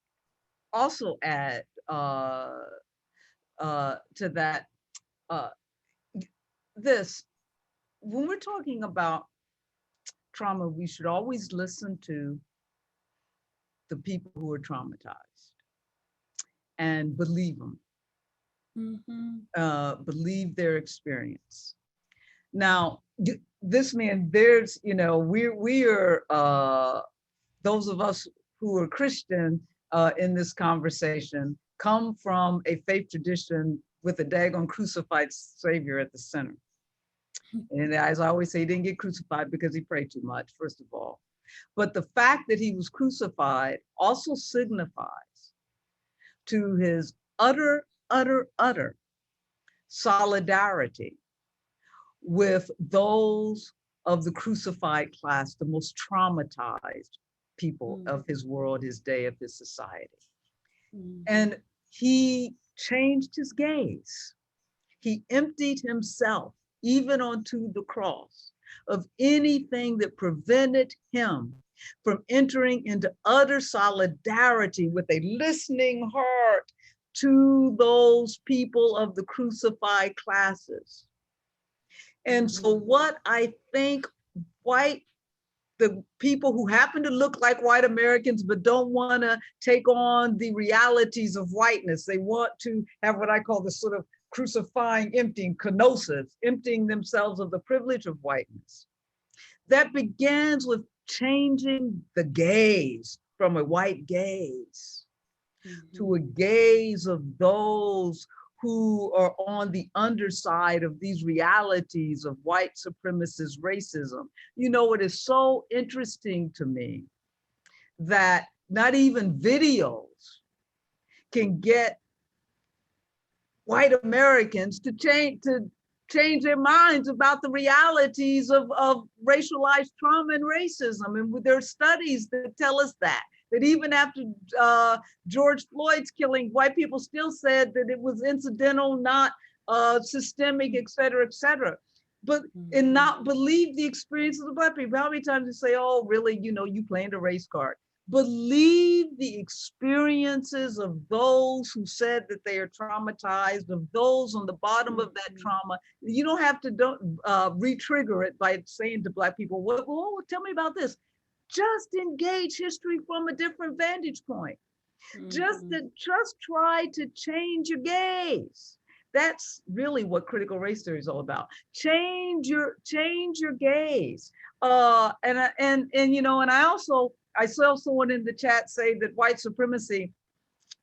also add to that uh, this, when we're talking about trauma, we should always listen to the people who are traumatized and believe them, believe their experience. Now, this man, there's, we are, those of us who are Christian in this conversation come from a faith tradition with a daggone crucified Savior at the center. And as I always say, he didn't get crucified because he prayed too much, first of all. But the fact that he was crucified also signifies to his utter solidarity with those of the crucified class, the most traumatized people of his world, his day, of his society. And he changed his gaze. He emptied himself, even onto the cross, of anything that prevented him from entering into utter solidarity with a listening heart to those people of the crucified classes. And so what I think the people who happen to look like white Americans but don't want to take on the realities of whiteness, they want to have what I call the sort of crucifying, emptying, kenosis, emptying themselves of the privilege of whiteness. That begins with changing the gaze from a white gaze to a gaze of those who are on the underside of these realities of white supremacist racism. You know, it is so interesting to me that not even videos can get white Americans to change their minds about the realities of racialized trauma and racism. And there are studies that tell us that even after George Floyd's killing, white people still said that it was incidental, not systemic, et cetera, but and not believe the experiences of Black people. How many times you say, oh, really, you playing the race card? Believe the experiences of those who said that they are traumatized, of those on the bottom of that trauma. You don't have to re-trigger it by saying to Black people, well, tell me about this. Just engage history from a different vantage point. Just try to change your gaze. That's really what critical race theory is all about. Change your gaze. And I saw someone in the chat say that white supremacy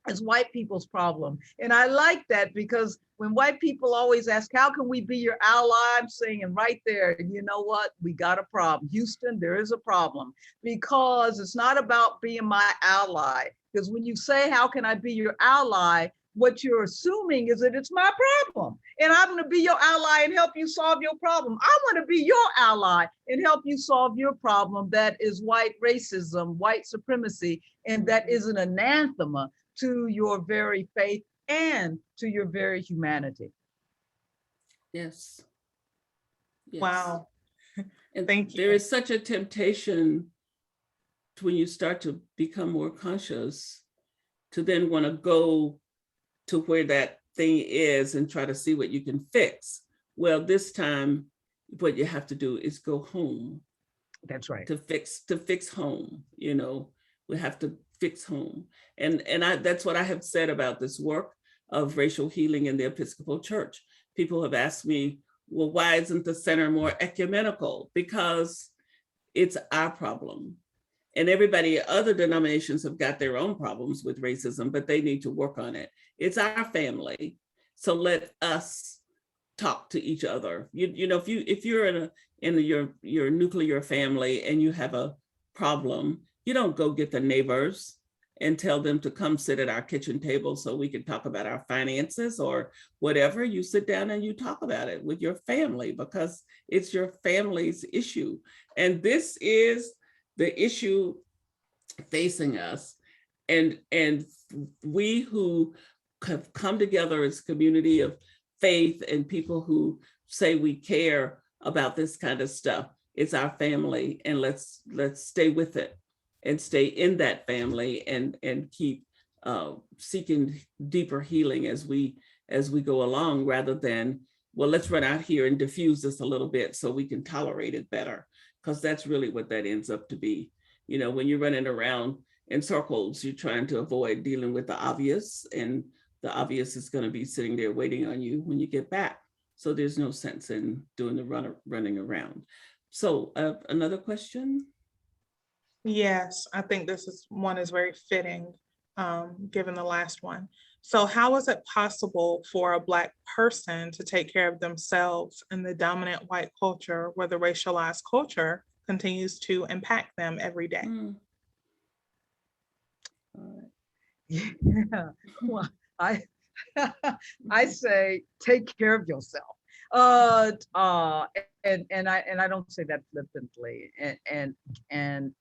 is white people's problem. And I like that, because when white people always ask, how can we be your ally? I'm saying, and right there, you know what? We got a problem. Houston, there is a problem, because it's not about being my ally. Because when you say, how can I be your ally? What you're assuming is that it's my problem, and I'm going to be your ally and help you solve your problem. I want to be your ally and help you solve your problem. That is white racism, white supremacy, and that is an anathema to your very faith and to your very humanity. Yes. Wow. And thank you. There is such a temptation when you start to become more conscious to then want to go to where that thing is and try to see what you can fix. Well, this time, what you have to do is go home. That's right. To fix home. We have to fix home. And that's what I have said about this work of racial healing in the Episcopal Church. People have asked me, well, why isn't the center more ecumenical? Because it's our problem. And everybody, other denominations have got their own problems with racism, but they need to work on it. It's our family. So let us talk to each other. If you're in your nuclear family and you have a problem, you don't go get the neighbors and tell them to come sit at our kitchen table so we can talk about our finances or whatever. You sit down and you talk about it with your family, because it's your family's issue. And this is the issue facing us. And we who have come together as a community of faith and people who say we care about this kind of stuff, it's our family, and let's stay with it and stay in that family and keep seeking deeper healing as we go along, rather than, well, let's run out here and diffuse this a little bit so we can tolerate it better, because that's really what that ends up to be. You know, when you're running around in circles, you're trying to avoid dealing with the obvious, and the obvious is going to be sitting there waiting on you when you get back. So there's no sense in doing the running around. So another question? Yes, I think one is very fitting, given the last one. So how is it possible for a Black person to take care of themselves in the dominant white culture where the racialized culture continues to impact them every day? Yeah, well, I I say take care of yourself. And I don't say that flippantly, and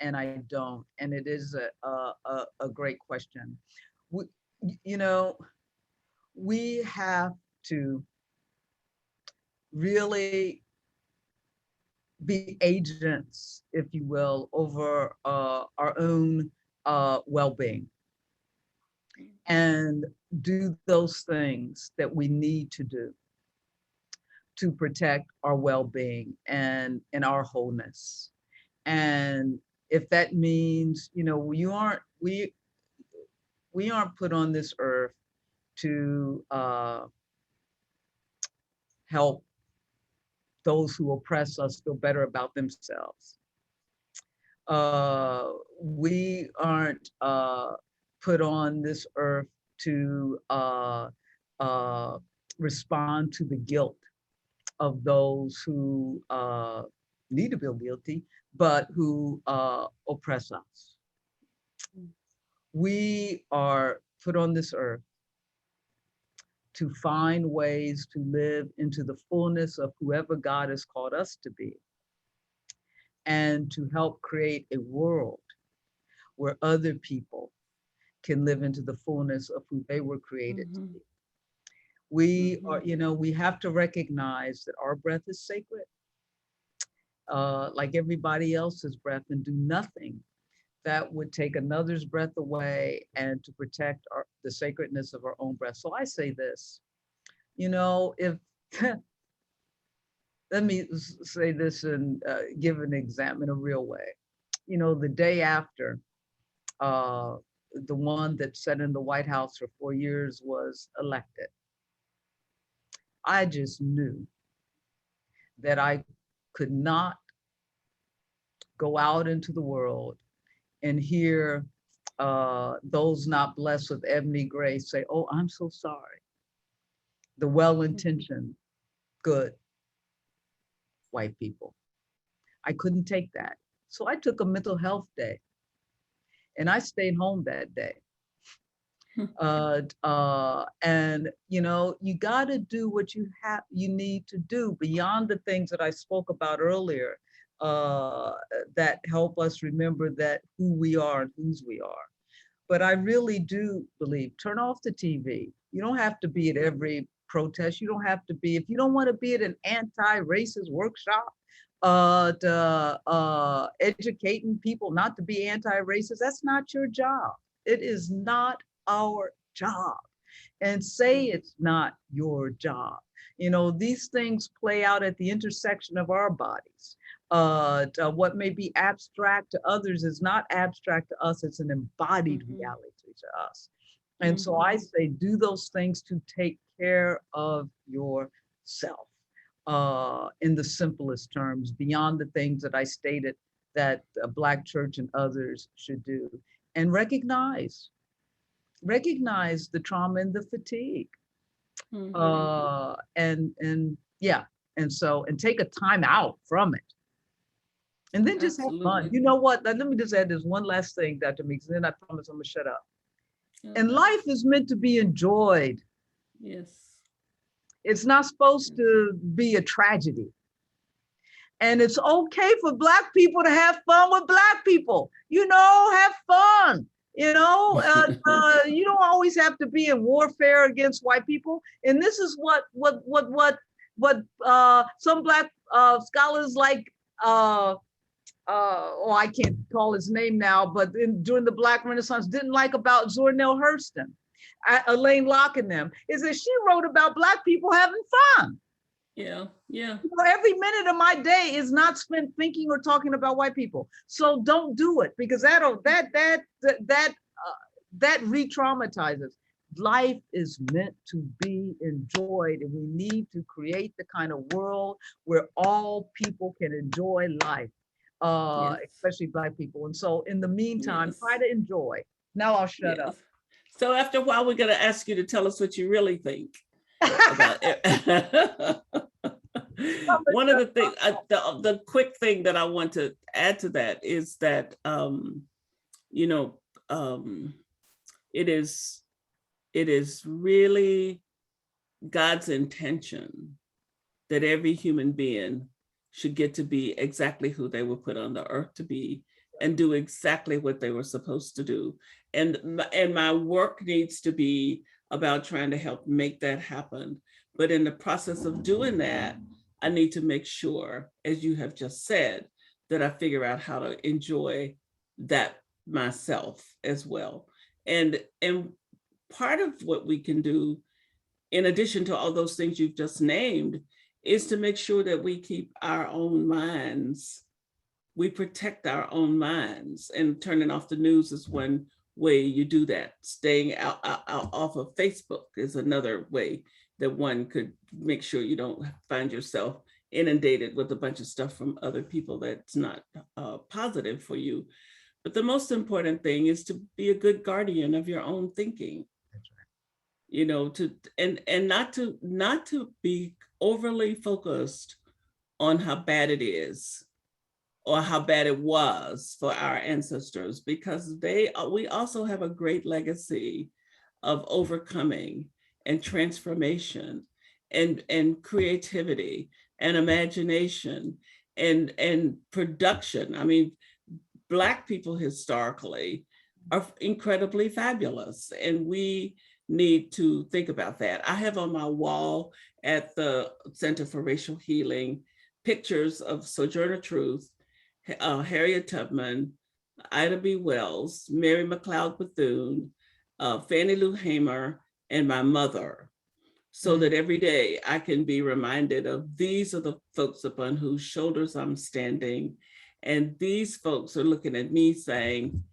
I don't. And it is a great question. We, you know, we have to really be agents, if you will, over our own well-being, and do those things that we need to do to protect our well-being and our wholeness. And if that means, we aren't put on this earth to help those who oppress us feel better about themselves. We aren't put on this earth to uh, respond to the guilt of those who need to feel guilty, but who oppress us. We are put on this earth to find ways to live into the fullness of whoever God has called us to be, and to help create a world where other people can live into the fullness of who they were created to be. We are, we have to recognize that our breath is sacred, like everybody else's breath, and do nothing that would take another's breath away, and to protect the sacredness of our own breath. So I say this, if let me say this and give an example in a real way. The day after the one that sat in the White House for 4 years was elected, I just knew that I could not go out into the world and hear those not blessed with ebony grace say, "Oh, I'm so sorry." The well-intentioned, good white people. I couldn't take that. So I took a mental health day, and I stayed home that day. And you got to do what you need to do beyond the things that I spoke about earlier, that help us remember that who we are and whose we are. But I really do believe, turn off the TV. You don't have to be at every protest. You don't have to be, if you don't want to be at an anti-racist workshop, educating people not to be anti-racist, that's not your job. It is not our job. And say it's not your job. These things play out at the intersection of our bodies. What may be abstract to others is not abstract to us, it's an embodied reality to us. And so I say, do those things to take care of yourself, in the simplest terms, beyond the things that I stated that a Black church and others should do. And recognize the trauma and the fatigue. And take a time out from it. And then just have fun. You know what? Let me just add this one last thing, Dr. Meeks, and then I promise I'm gonna shut up. And life is meant to be enjoyed. Yes. It's not supposed to be a tragedy. And it's okay for Black people to have fun with Black people. Have fun. You don't always have to be in warfare against white people. And this is what some Black scholars like I can't call his name now, but during the Black Renaissance didn't like about Zora Neale Hurston, Elaine Locke and them, is that she wrote about Black people having fun. Yeah. Every minute of my day is not spent thinking or talking about white people. So don't do it, because that re-traumatizes. Life is meant to be enjoyed, and we need to create the kind of world where all people can enjoy life, Yes. especially Black people. And so in the meantime, Yes. try to enjoy. Now I'll shut up. So after a while, we're going to ask you to tell us what you really think about it. One of the things, the quick thing that I want to add to that is that, it is really God's intention that every human being should get to be exactly who they were put on the earth to be, and do exactly what they were supposed to do. And my work needs to be about trying to help make that happen. But in the process of doing that, I need to make sure, as you have just said, that I figure out how to enjoy that myself as well. And part of what we can do, in addition to all those things you've just named, is to make sure that we keep our own minds, we protect our own minds. And turning off the news is one way you do that. Staying out off of Facebook is another way that one could make sure you don't find yourself inundated with a bunch of stuff from other people that's not positive for you. But the most important thing is to be a good guardian of your own thinking. That's right. And not to be overly focused on how bad it is or how bad it was for our ancestors, because we also have a great legacy of overcoming and transformation and creativity and imagination and production. I mean, Black people historically are incredibly fabulous, and we need to think about that. I have on my wall at the Center for Racial Healing pictures of Sojourner Truth, Harriet Tubman, Ida B. Wells, Mary McLeod Bethune, Fannie Lou Hamer, and my mother, so that every day I can be reminded of these are the folks upon whose shoulders I'm standing. And these folks are looking at me saying,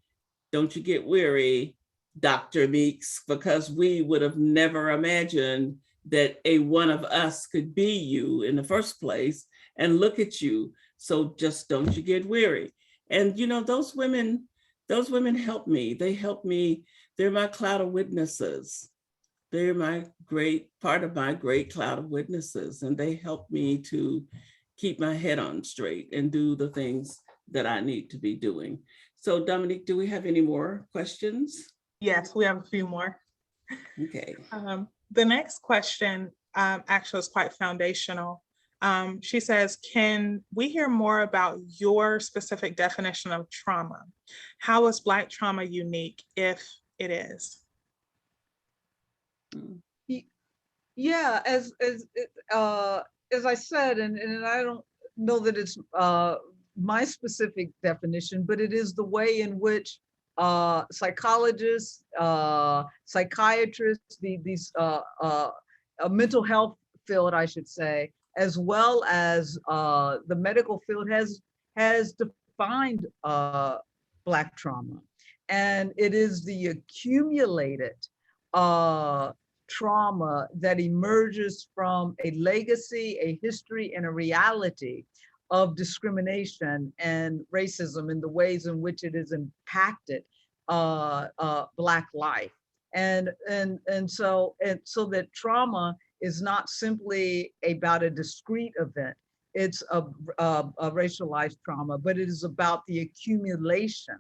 don't you get weary, Dr. Meeks, because we would have never imagined that a one of us could be you in the first place. And look at you. So just don't you get weary. And those women help me. They help me. They're my cloud of witnesses. They're part of my great cloud of witnesses. And they help me to keep my head on straight and do the things that I need to be doing. So Dominique, do we have any more questions? Yes, we have a few more. Okay. The next question actually is quite foundational. She says, can we hear more about your specific definition of trauma? How is Black trauma unique, if it is? Yeah, as I said, and I don't know that it's my specific definition, but it is the way in which psychologists, psychiatrists, these mental health field, I should say, as well as the medical field has defined Black trauma. And it is the accumulated trauma that emerges from a legacy, a history, and a reality of discrimination and racism in the ways in which it has impacted Black life. And so that trauma is not simply about a discrete event. It's a racialized trauma, but it is about the accumulation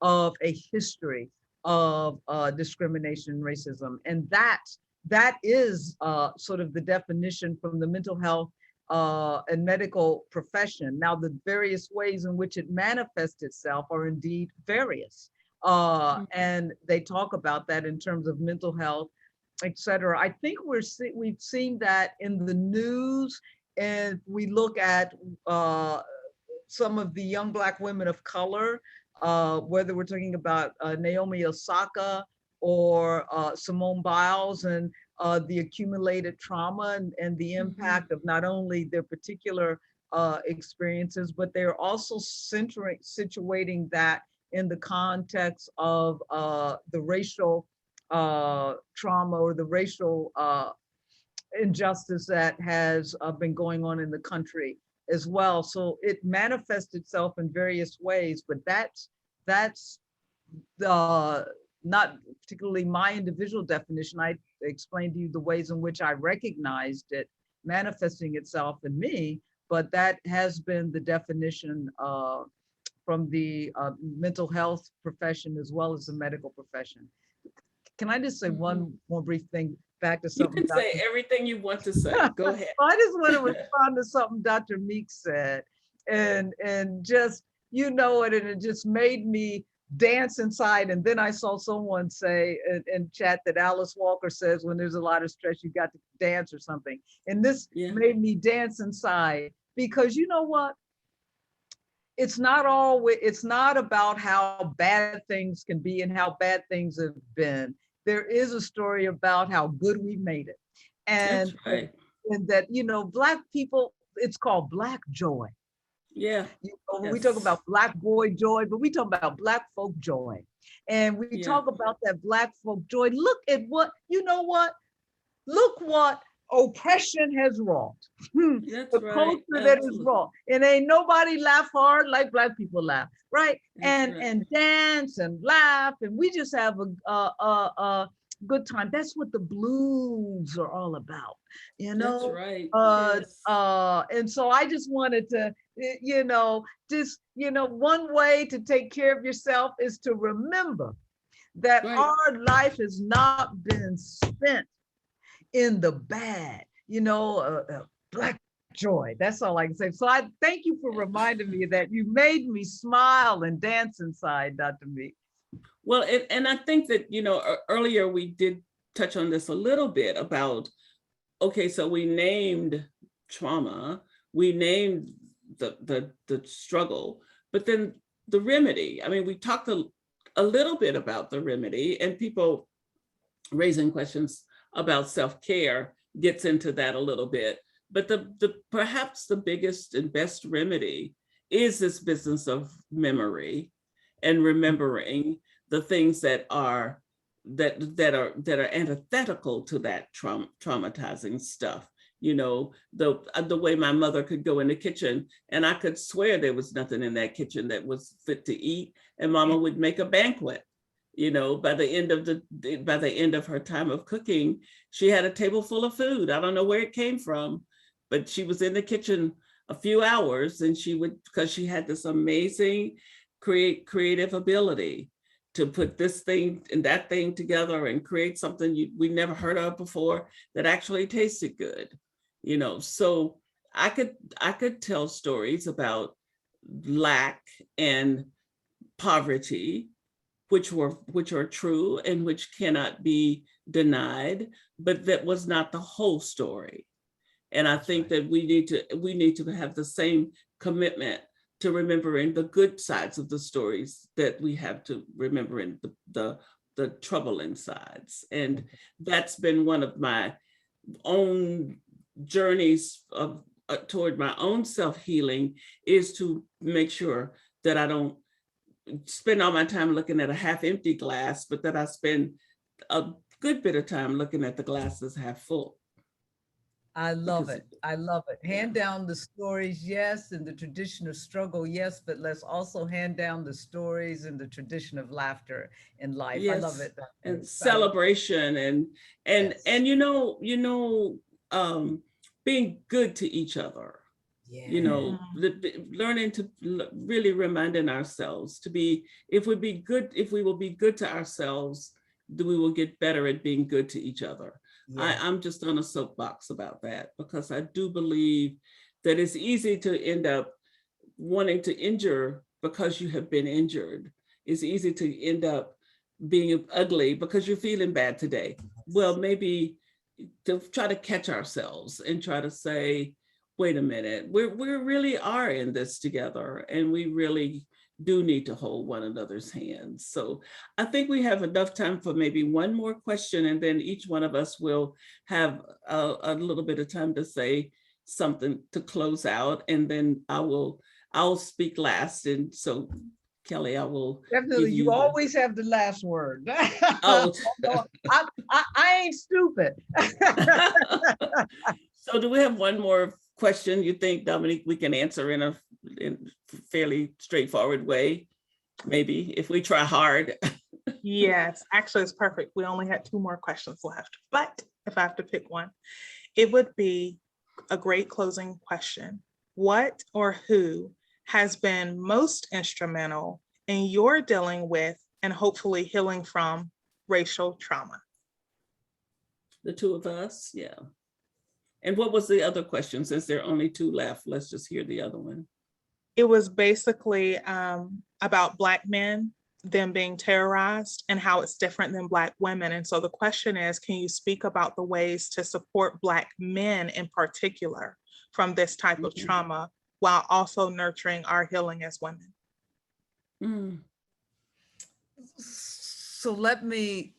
of a history of discrimination and racism. And that is sort of the definition from the mental health and medical profession. Now, the various ways in which it manifests itself are indeed various. And they talk about that in terms of mental health, et cetera. I think we've seen that in the news, and we look at some of the young Black women of color, whether we're talking about Naomi Osaka or Simone Biles, and the accumulated trauma and the impact of not only their particular experiences, but they're also situating that in the context of the racial trauma or the racial injustice that has been going on in the country as well. So it manifests itself in various ways, but that's not particularly my individual definition. I explained to you the ways in which I recognized it manifesting itself in me, but that has been the definition from the mental health profession as well as the medical profession. Can I just say one more brief thing back to something? You can say everything you want to say. Go ahead. I just want to respond to something Dr. Meeks said, and just, you know it, and it just made me dance inside. And then I saw someone say in chat that Alice Walker says when there's a lot of stress, you got to dance or something. And this made me dance inside, because you know what? It's not about how bad things can be and how bad things have been. There is a story about how good we made it. And, that's right. And that, you know, Black people, it's called Black joy. Yeah. You know, we talk about Black boy joy, but we talk about Black folk joy. And we talk about that Black folk joy. Look at what, you know what? Look what oppression has wrought. That's the right. culture that is wrought. And ain't nobody laugh hard like Black people laugh, right? And dance and laugh, and we just have a good time. That's what the blues are all about, you know? That's right. And so I just wanted to, you know, one way to take care of yourself is to remember that our life has not been spent in the bad, you know, Black joy. That's all I can say. So I thank you for reminding me that. You made me smile and dance inside, Dr. Meeks. Well, and I think that, you know, earlier we did touch on this a little bit about, okay, so we named trauma, we named the struggle, but then the remedy. I mean, we talked a little bit about the remedy, and people raising questions about self-care gets into that a little bit. But the perhaps the biggest and best remedy is this business of memory and remembering the things that are antithetical to that traumatizing stuff. You know, the way my mother could go in the kitchen and I could swear there was nothing in that kitchen that was fit to eat, and Mama would make a banquet. You know, by the end of her time of cooking, she had a table full of food. I don't know where it came from, but she was in the kitchen a few hours, and because she had this amazing creative ability to put this thing and that thing together and create something we never heard of before that actually tasted good. You know, so I could tell stories about lack and poverty, which are true and which cannot be denied, but that was not the whole story. And I think that we need to have the same commitment to remembering the good sides of the stories that we have to remembering the troubling sides. And that's been one of my own journeys toward my own self-healing, is to make sure that I don't spend all my time looking at a half empty glass, but that I spend a good bit of time looking at the glass as half full. I love it. I love it. Hand down the stories, yes, in the tradition of struggle, yes, but let's also hand down the stories in the tradition of laughter in life. Yes. I love it. And celebration and being good to each other. Yeah. You know, learning to really reminding ourselves to be, if we will be good to ourselves, we will get better at being good to each other. Yeah. I'm just on a soapbox about that, because I do believe that it's easy to end up wanting to injure because you have been injured. It's easy to end up being ugly because you're feeling bad today. Well, maybe to try to catch ourselves and try to say, wait a minute, we really are in this together, and we really do need to hold one another's hands. So I think we have enough time for maybe one more question, and then each one of us will have a little bit of time to say something to close out, and then I'll speak last. And so Kelly, I will Definitely, give you you the, always have the last word. oh. Although I ain't stupid. So do we have one more question you think, Dominique, we can answer in a fairly straightforward way? Maybe if we try hard. Yes, actually, it's perfect. We only had 2 more questions left, but if I have to pick one, it would be a great closing question. What or who has been most instrumental in your dealing with and hopefully healing from racial trauma? The 2 of us, yeah. And what was the other question? Since there are only 2 left, let's just hear the other one. It was basically about Black men, them being terrorized, and how it's different than Black women. And so the question is, can you speak about the ways to support Black men in particular from this type of trauma while also nurturing our healing as women? So let me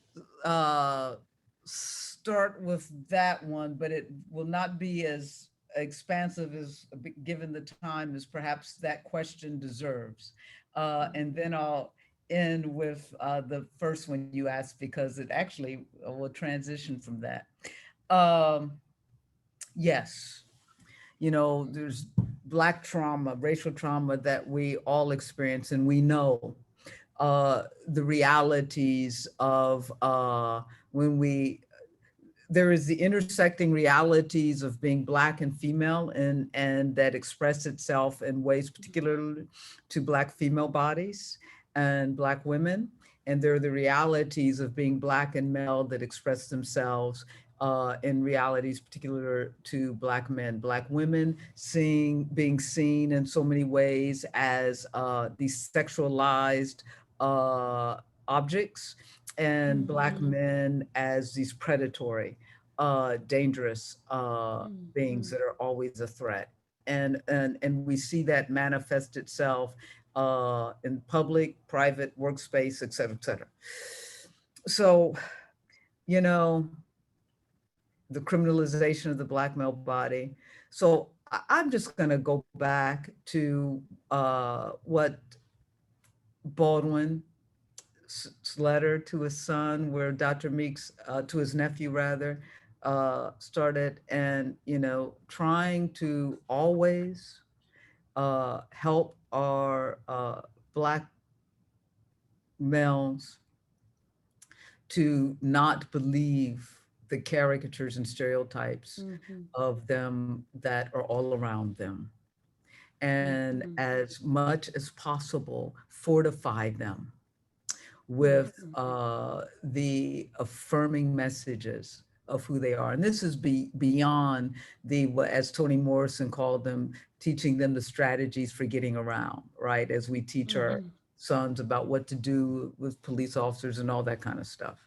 start with that one, but it will not be as expansive as, given the time, as perhaps that question deserves. And then I'll end with the first one you asked, because it actually will transition from that. Yes, there's Black trauma, racial trauma that we all experience, and we know the realities of there is the intersecting realities of being Black and female, and that express itself in ways particularly to Black female bodies and Black women. And there are the realities of being Black and male that express themselves in realities particular to Black men. Black women being seen in so many ways as these sexualized objects, and Black men as these predatory, dangerous beings that are always a threat. And we see that manifest itself in public, private, workspace, et cetera, et cetera. So, the criminalization of the Black male body. So I'm just gonna go back to what Baldwin's letter to his son, where Dr. Meeks, to his nephew rather, started, and trying to always help our Black males to not believe the caricatures and stereotypes of them that are all around them, and as much as possible fortify them with the affirming messages of who they are. And this is beyond as Toni Morrison called them, teaching them the strategies for getting around, right? As we teach our sons about what to do with police officers and all that kind of stuff.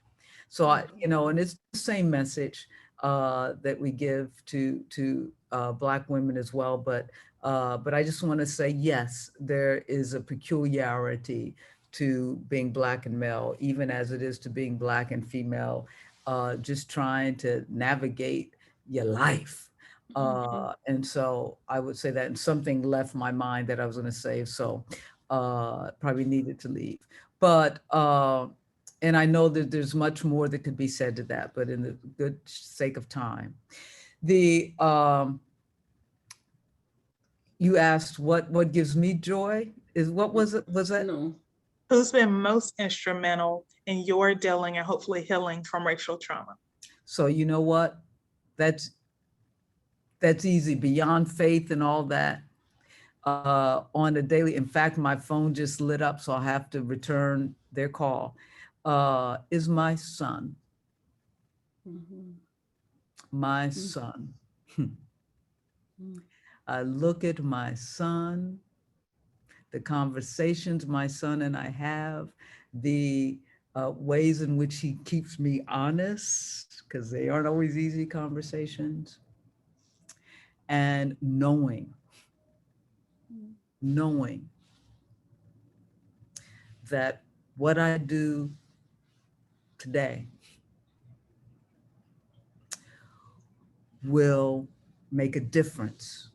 So and it's the same message that we give to Black women as well. But I just want to say, yes, there is a peculiarity to being Black and male, even as it is to being Black and female, just trying to navigate your life. And so I would say that, and something left my mind that I was going to say, so probably needed to leave. But, and I know that there's much more that could be said to that, but in the good sake of time, you asked what gives me joy is, what was it? Was that? No. Who's been most instrumental in your dealing and hopefully healing from racial trauma? So you know what? That's easy, beyond faith and all that. On a daily, in fact, my phone just lit up, so I'll have to return their call, is my son. My son. I look at my son, the conversations my son and I have, the ways in which he keeps me honest, because they aren't always easy conversations, and knowing that what I do today will make a difference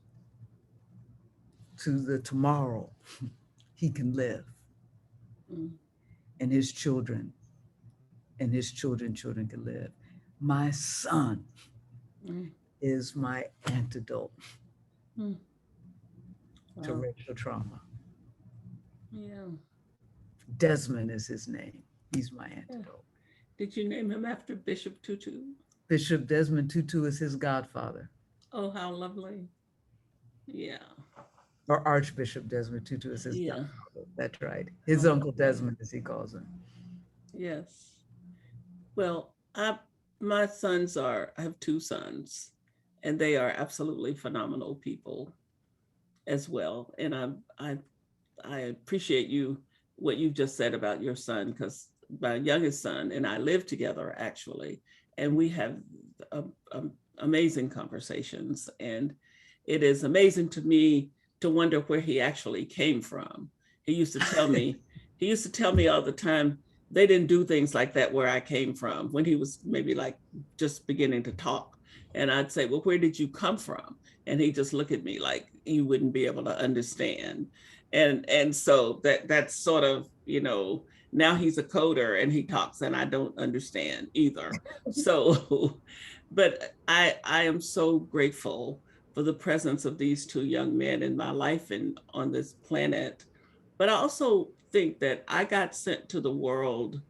to the tomorrow he can live, Mm. and his children and his children can live. My son Mm. is my antidote Mm. to Wow. racial trauma. Yeah. Desmond is his name. He's my Yeah. antidote. Did you name him after Bishop Tutu? Bishop Desmond Tutu is his godfather, Oh, how lovely. Yeah. or Archbishop Desmond Tutu is his Yeah. godfather. That's right. His Oh, Uncle Desmond, as he calls him. yes. Well, I have two sons, and they are absolutely phenomenal people as well. And I appreciate what you just said about your son, because my youngest son and I live together actually, and we have amazing conversations. And it is amazing to me to wonder where he actually came from. He used to tell me, he used to tell me all the time, they didn't do things like that where I came from, when he was maybe like just beginning to talk. And I'd say, well, where did you come from? And he just look at me like he wouldn't be able to understand. And so that's sort of, now he's a coder and he talks and I don't understand either. So but I am so grateful for the presence of these two young men in my life and on this planet. But I also think that I got sent to the world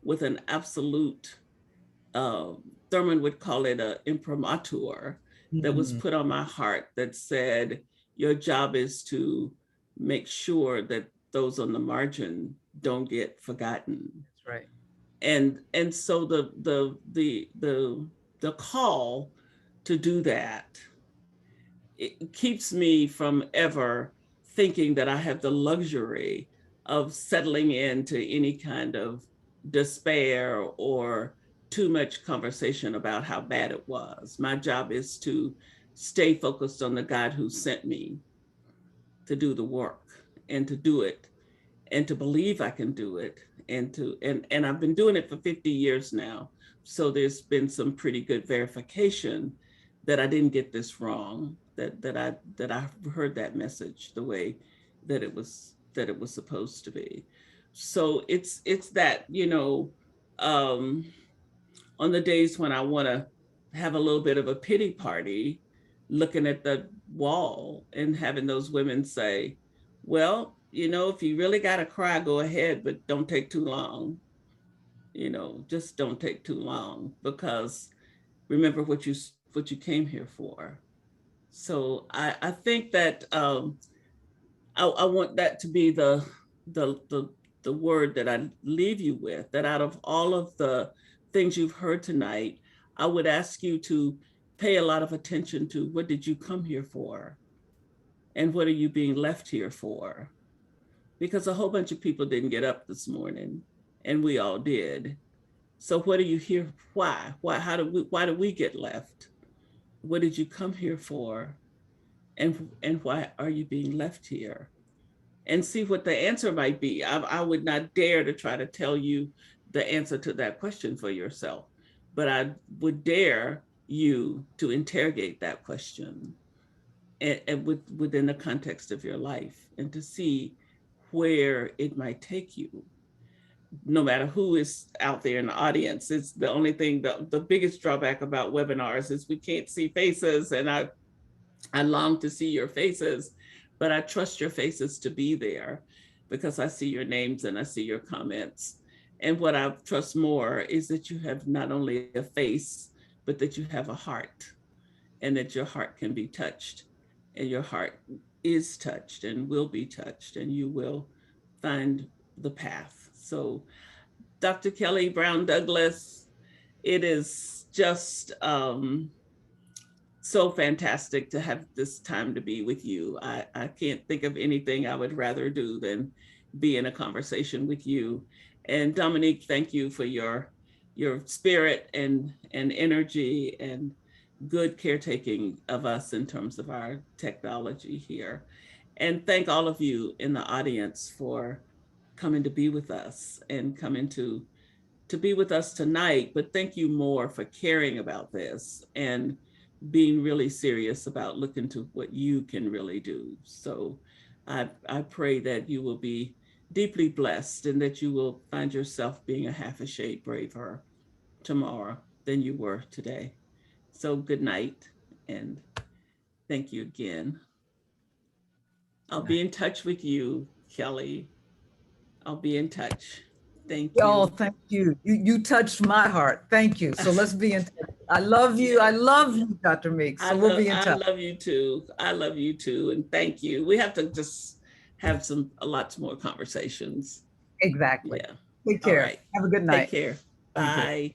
with an absolute, uh, Thurman would call it a imprimatur, that was Mhm. put on my heart that said, your job is to make sure that those on the margin don't get forgotten. That's right. And so the call to do that, it keeps me from ever thinking that I have the luxury of settling into any kind of despair or too much conversation about how bad it was. My job is to stay focused on the God who sent me to do the work and to do it and to believe I can do it, and I've been doing it for 50 years now. So there's been some pretty good verification that I didn't get this wrong, that I heard that message the way that it was supposed to be. So it's that, um on the days when I want to have a little bit of a pity party, looking at the wall and having those women say, well, if you really got to cry, go ahead, but don't take too long. Just don't take too long, because remember what you came here for. So I think that, I want that to be the the the word that I leave you with. That out of all of the things you've heard tonight, I would ask you to pay a lot of attention to, what did you come here for, and what are you being left here for? Because a whole bunch of people didn't get up this morning, and we all did. So what are you here? Why? Why do we get left? What did you come here for? And why are you being left here? And see what the answer might be. I would not dare to try to tell you the answer to that question for yourself, but I would dare you to interrogate that question, and within the context of your life, and to see where it might take you. No matter who is out there in the audience, it's the only thing, the biggest drawback about webinars is we can't see faces, and I long to see your faces, but I trust your faces to be there, because I see your names and I see your comments. And what I trust more is that you have not only a face, but that you have a heart, and that your heart can be touched, and your heart is touched and will be touched, and you will find the path. So, Dr. Kelly Brown Douglas, it is just, so fantastic to have this time to be with you. I can't think of anything I would rather do than be in a conversation with you. And Dominique, thank you for your spirit and energy and good caretaking of us in terms of our technology here. And thank all of you in the audience for coming to be with us and coming to be with us tonight. But thank you more for caring about this and being really serious about looking to what you can really do. So I pray that you will be deeply blessed and that you will find yourself being a half a shade braver tomorrow than you were today. So good night and thank you again. I'll be in touch with you, Kelly. I'll be in touch. Thank Oh, you. thank you. You touched my heart. Thank you. So let's be in touch. I love you. I love you, Dr. Meeks. So we'll be in I touch. love you too. I love you too. And thank you. We have to just have a lots more conversations. Exactly. Yeah. Take All care. right. Have a good Take night. care. Thank you. Bye.